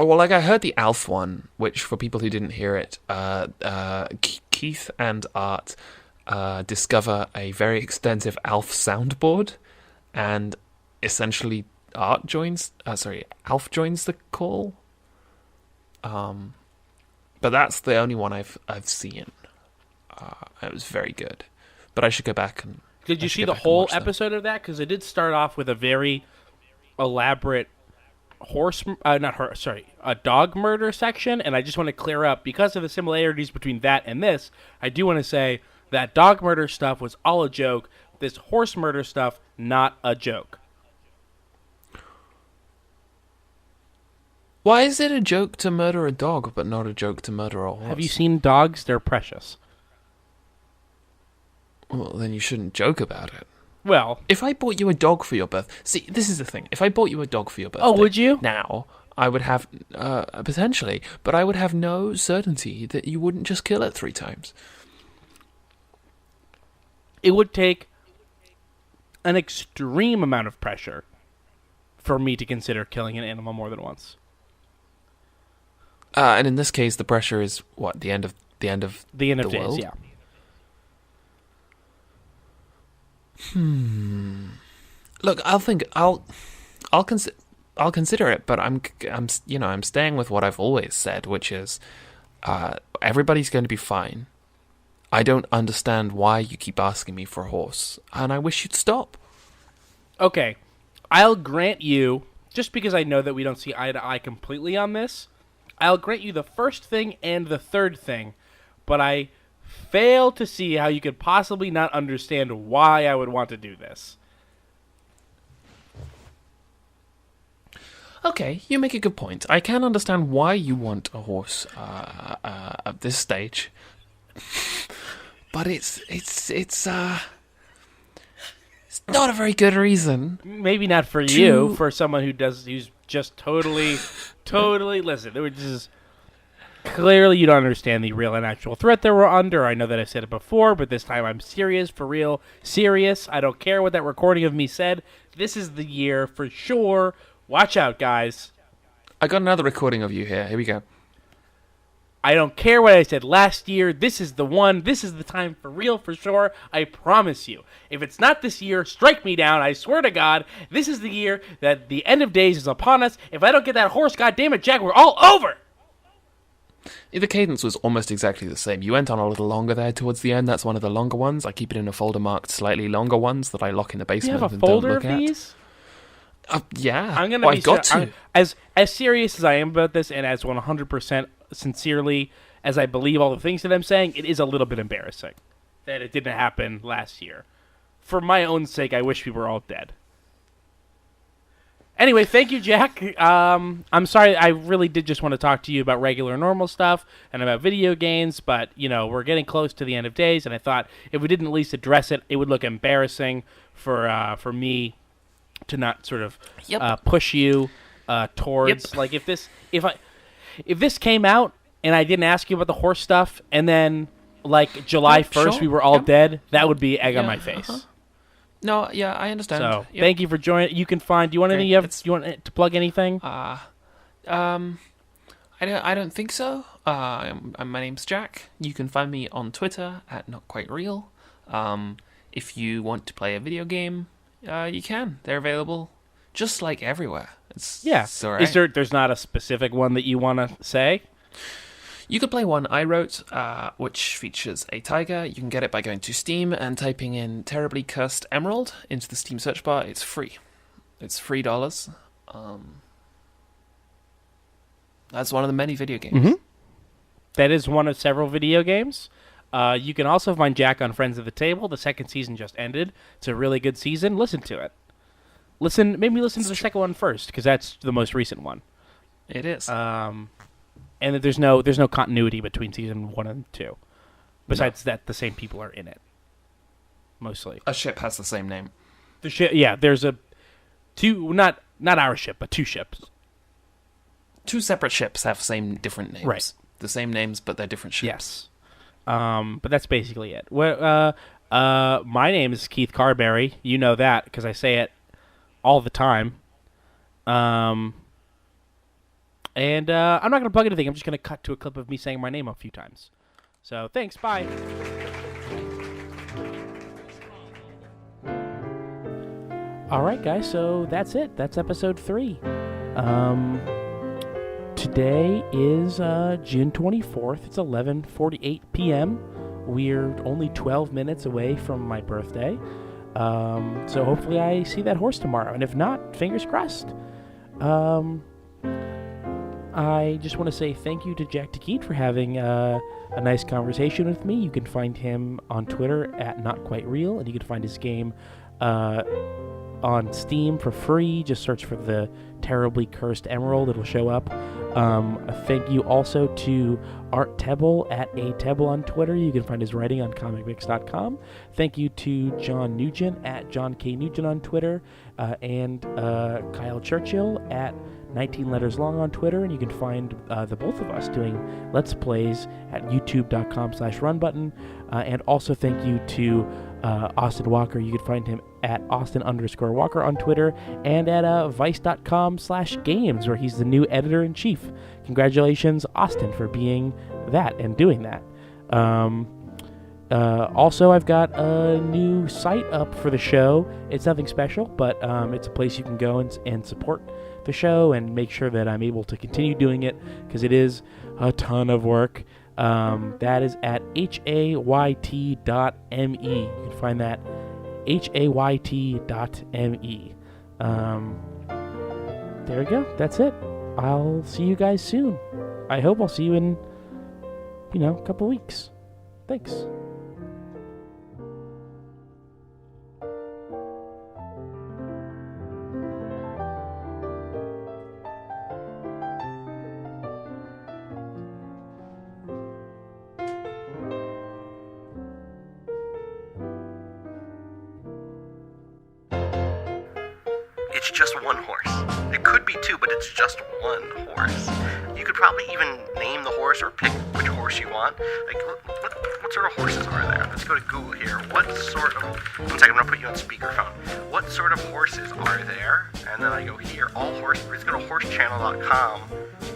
Oh, well, like I heard the Alf one, which for people who didn't hear it, Keith and Art discover a very extensive Alf soundboard, and essentially Alf joins the call. But that's the only one I've seen. It was very good, but I should go back and. Did you see the whole episode of that? Because it did start off with a very elaborate a dog murder section, and I just want to clear up, because of the similarities between that and this, I do want to say that dog murder stuff was all a joke. This horse murder stuff, not a joke. Why is it a joke to murder a dog, but not a joke to murder a horse? Have you seen dogs? They're precious. Well, then you shouldn't joke about it. Well, if I bought you a dog for your birthday... See, this is the thing. If I bought you a dog for your birthday... Oh, would you? Now, I would have... potentially. But I would have no certainty that you wouldn't just kill it 3 times. It would take an extreme amount of pressure for me to consider killing an animal more than once. And in this case, the pressure is, what, the end of the days, world? Yeah. Look, I'll consider it, but I'm staying with what I've always said, which is everybody's going to be fine. I don't understand why you keep asking me for a horse, and I wish you'd stop. Okay, I'll grant you, just because I know that we don't see eye to eye completely on this, I'll grant you the first thing and the third thing, but I fail to see how you could possibly not understand why I would want to do this. Okay, you make a good point. I can understand why you want a horse at this stage, but it's not a very good reason. Maybe not for you, for someone who's just totally listen. Which is clearly you don't understand the real and actual threat that we're under. I know that I've said it before, but this time I'm serious, for real, serious. I don't care what that recording of me said. This is the year for sure. Watch out, guys. I got another recording of you here. Here we go. I don't care what I said last year. This is the one. This is the time for real, for sure. I promise you. If it's not this year, strike me down. I swear to God, this is the year that the end of days is upon us. If I don't get that horse, goddammit, Jack, we're all over. The cadence was almost exactly the same. You went on a little longer there towards the end. That's one of the longer ones. I keep it in a folder marked slightly longer ones that I lock in the basement. You have a and folder don't look of at. these? Yeah. I'm gonna be got to. as serious as I am about this, and as 100% sincerely as I believe all the things that I'm saying, it is a little bit embarrassing that it didn't happen last year. For my own sake, I wish we were all dead. Anyway, thank you, Jack. I'm sorry, I really did just want to talk to you about regular normal stuff and about video games, but, we're getting close to the end of days, and I thought if we didn't at least address it, it would look embarrassing for me to not sort of push you towards, like, if this came out and I didn't ask you about the horse stuff, and then, like, July 1st we were all dead, that would be egg on my face. No, yeah, I understand. So, thank you for joining. You can find. Do you want any? You want to plug anything? I don't think so. My name's Jack. You can find me on Twitter at NotQuiteReal. If you want to play a video game, you can. They're available, just like everywhere. It's all right. There's not a specific one that you want to say? You could play one I wrote, which features a tiger. You can get it by going to Steam and typing in Terribly Cursed Emerald into the Steam search bar. It's free. It's $3. That's one of the many video games. Mm-hmm. That is one of several video games. You can also find Jack on Friends of the Table. The second season just ended. It's a really good season. Listen to it. Maybe listen to the second one first, because that's the most recent one. It is. And there's no continuity between season 1 and 2. Besides that, the same people are in it. Mostly. A ship has the same name. The ship, yeah. There's not our ship, but 2 ships. two separate ships have different names. Right. The same names, but they're different ships. Yes. But that's basically it. My name is Keith Carberry. You know that because I say it all the time. And I'm not going to plug anything. I'm just going to cut to a clip of me saying my name a few times. So thanks. Bye. All right, guys. So that's it. That's episode 3. Today is June 24th. It's 11:48 p.m. We're only 12 minutes away from my birthday. So hopefully I see that horse tomorrow. And if not, fingers crossed. I just want to say thank you to Jack Tequite for having a nice conversation with me. You can find him on Twitter at NotQuiteReal, and you can find his game on Steam for free. Just search for the Terribly Cursed Emerald. It'll show up. Thank you also to Art Tebbel at Tebbel on Twitter. You can find his writing on comicmix.com. Thank you to Jon Nugent at John K. Nugent on Twitter, and Kyle Churchill at 19 letters long on Twitter, and you can find the both of us doing Let's Plays at youtube.com/runbutton. And also thank you to Austin Walker. You can find him at Austin_Walker on Twitter and at vice.com/games, where he's the new editor-in-chief. Congratulations, Austin, for being that and doing that. Also, I've got a new site up for the show. It's nothing special, but it's a place you can go and support the show and make sure that I'm able to continue doing it, because it is a ton of work. That is at hayt.me. You can find that hayt.me. There we go. That's it. I'll see you guys soon. I hope I'll see you in, a couple weeks. Thanks. It's just one horse. It could be two, but it's just one horse. You could probably even name the horse or pick which horse you want. Like, what sort of horses are there? Let's go to Google here. One second, I'm going to put you on speakerphone. What sort of horses are there? And then I go here, all horse breeds. Go to horsechannel.com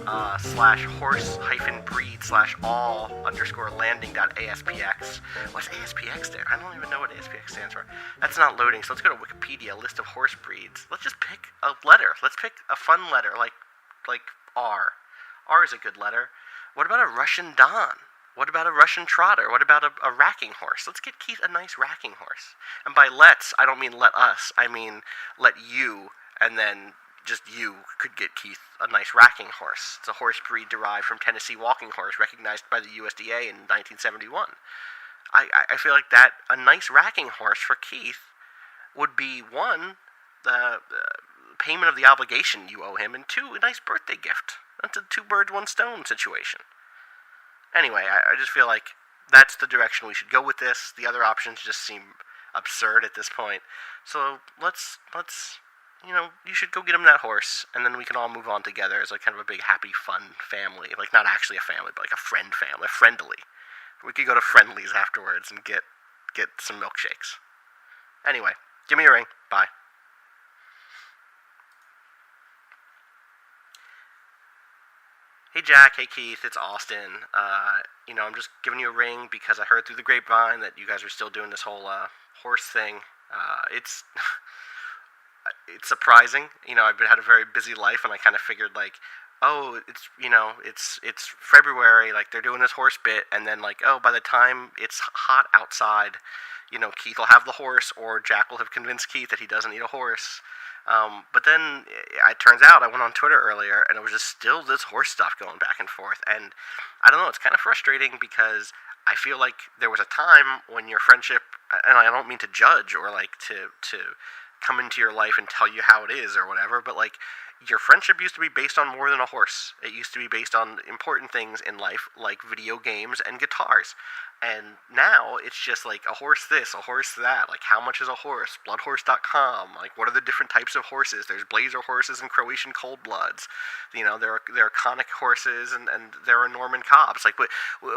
/horse-breed/all_landing.aspx. What's ASPX there? I don't even know what ASPX stands for. That's not loading, so let's go to Wikipedia, list of horse breeds. Let's just pick a letter. Let's pick a fun letter, like R. R is a good letter. What about a Russian Don? What about a Russian Trotter? What about a racking horse? Let's get Keith a nice racking horse. And by let's, I don't mean let us. I mean let you, and then just you could get Keith a nice racking horse. It's a horse breed derived from Tennessee walking horse, recognized by the USDA in 1971. I feel like that a nice racking horse for Keith would be, one, the payment of the obligation you owe him, and two, a nice birthday gift. That's a 2 birds, 1 stone situation. Anyway, I just feel like that's the direction we should go with this. The other options just seem absurd at this point. So let's you should go get him that horse, and then we can all move on together as like kind of a big, happy, fun family. Like, not actually a family, but like a friend family, friendly. We could go to Friendlies afterwards and get some milkshakes. Anyway, give me a ring. Bye. Hey Jack, hey Keith, it's Austin. I'm just giving you a ring because I heard through the grapevine that you guys are still doing this whole horse thing. It's surprising. I've had a very busy life, and I kind of figured like, oh, it's February, like they're doing this horse bit, and then like, oh, by the time it's hot outside, Keith will have the horse, or Jack will have convinced Keith that he doesn't need a horse. But then it turns out I went on Twitter earlier, and it was just still this horse stuff going back and forth. And I don't know, it's kind of frustrating because I feel like there was a time when your friendship, and I don't mean to judge or like to come into your life and tell you how it is or whatever, but like your friendship used to be based on more than a horse. It used to be based on important things in life, like video games and guitars. And now it's just like a horse this, a horse that. Like, how much is a horse? Bloodhorse.com. Like, what are the different types of horses? There's blazer horses and Croatian cold bloods. You know, there are conic horses and there are Norman Cobbs. Like, but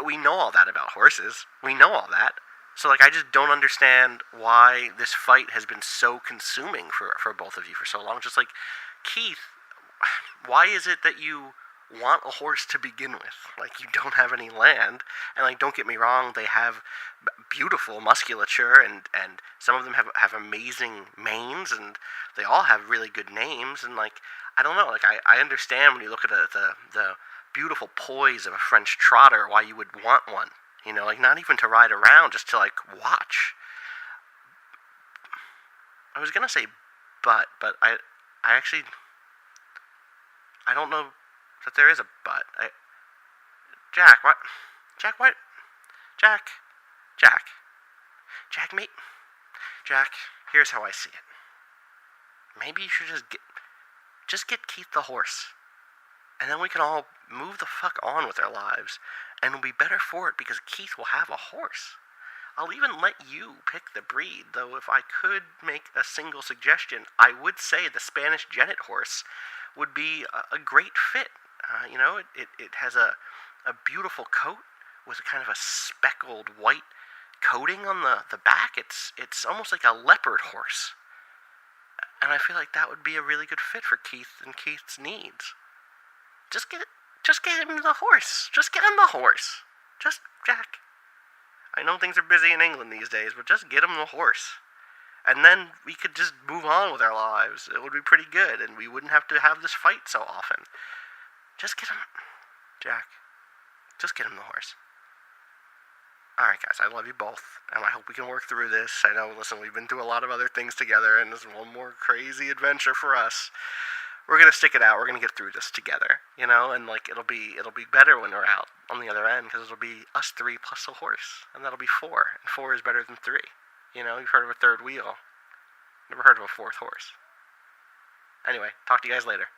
we know all that about horses. We know all that. So, like, I just don't understand why this fight has been so consuming for both of you for so long. Just like, Keith, why is it that you want a horse to begin with? Like, you don't have any land, and like, don't get me wrong, they have beautiful musculature, and some of them have amazing manes, and they all have really good names, and like, I don't know, like, I understand when you look at the beautiful poise of a French trotter, why you would want one, you know, like, not even to ride around, just to like watch. I was gonna say but I actually, I don't know that there is a but. Jack, what? Jack, what? Jack, mate. Jack, here's how I see it. Maybe you should just get Keith the horse. And then we can all move the fuck on with our lives. And we'll be better for it because Keith will have a horse. I'll even let you pick the breed, though if I could make a single suggestion, I would say the Spanish Genet horse would be a great fit. You know, it has a beautiful coat with kind of a speckled white coating on the back. It's almost like a leopard horse. And I feel like that would be a really good fit for Keith and Keith's needs. Just get him the horse. Just get him the horse. Just, Jack. I know things are busy in England these days, but just get him the horse. And then we could just move on with our lives. It would be pretty good, and we wouldn't have to have this fight so often. Just get him, Jack. Just get him the horse. Alright, guys, I love you both, and I hope we can work through this. I know, listen, we've been through a lot of other things together, and this is one more crazy adventure for us. We're gonna stick it out. We're gonna get through this together, you know, and like it'll be better when we're out on the other end, because it'll be us three plus a horse, and that'll be 4, and 4 is better than 3. You know, you've heard of a third wheel. Never heard of a fourth horse. Anyway, talk to you guys later.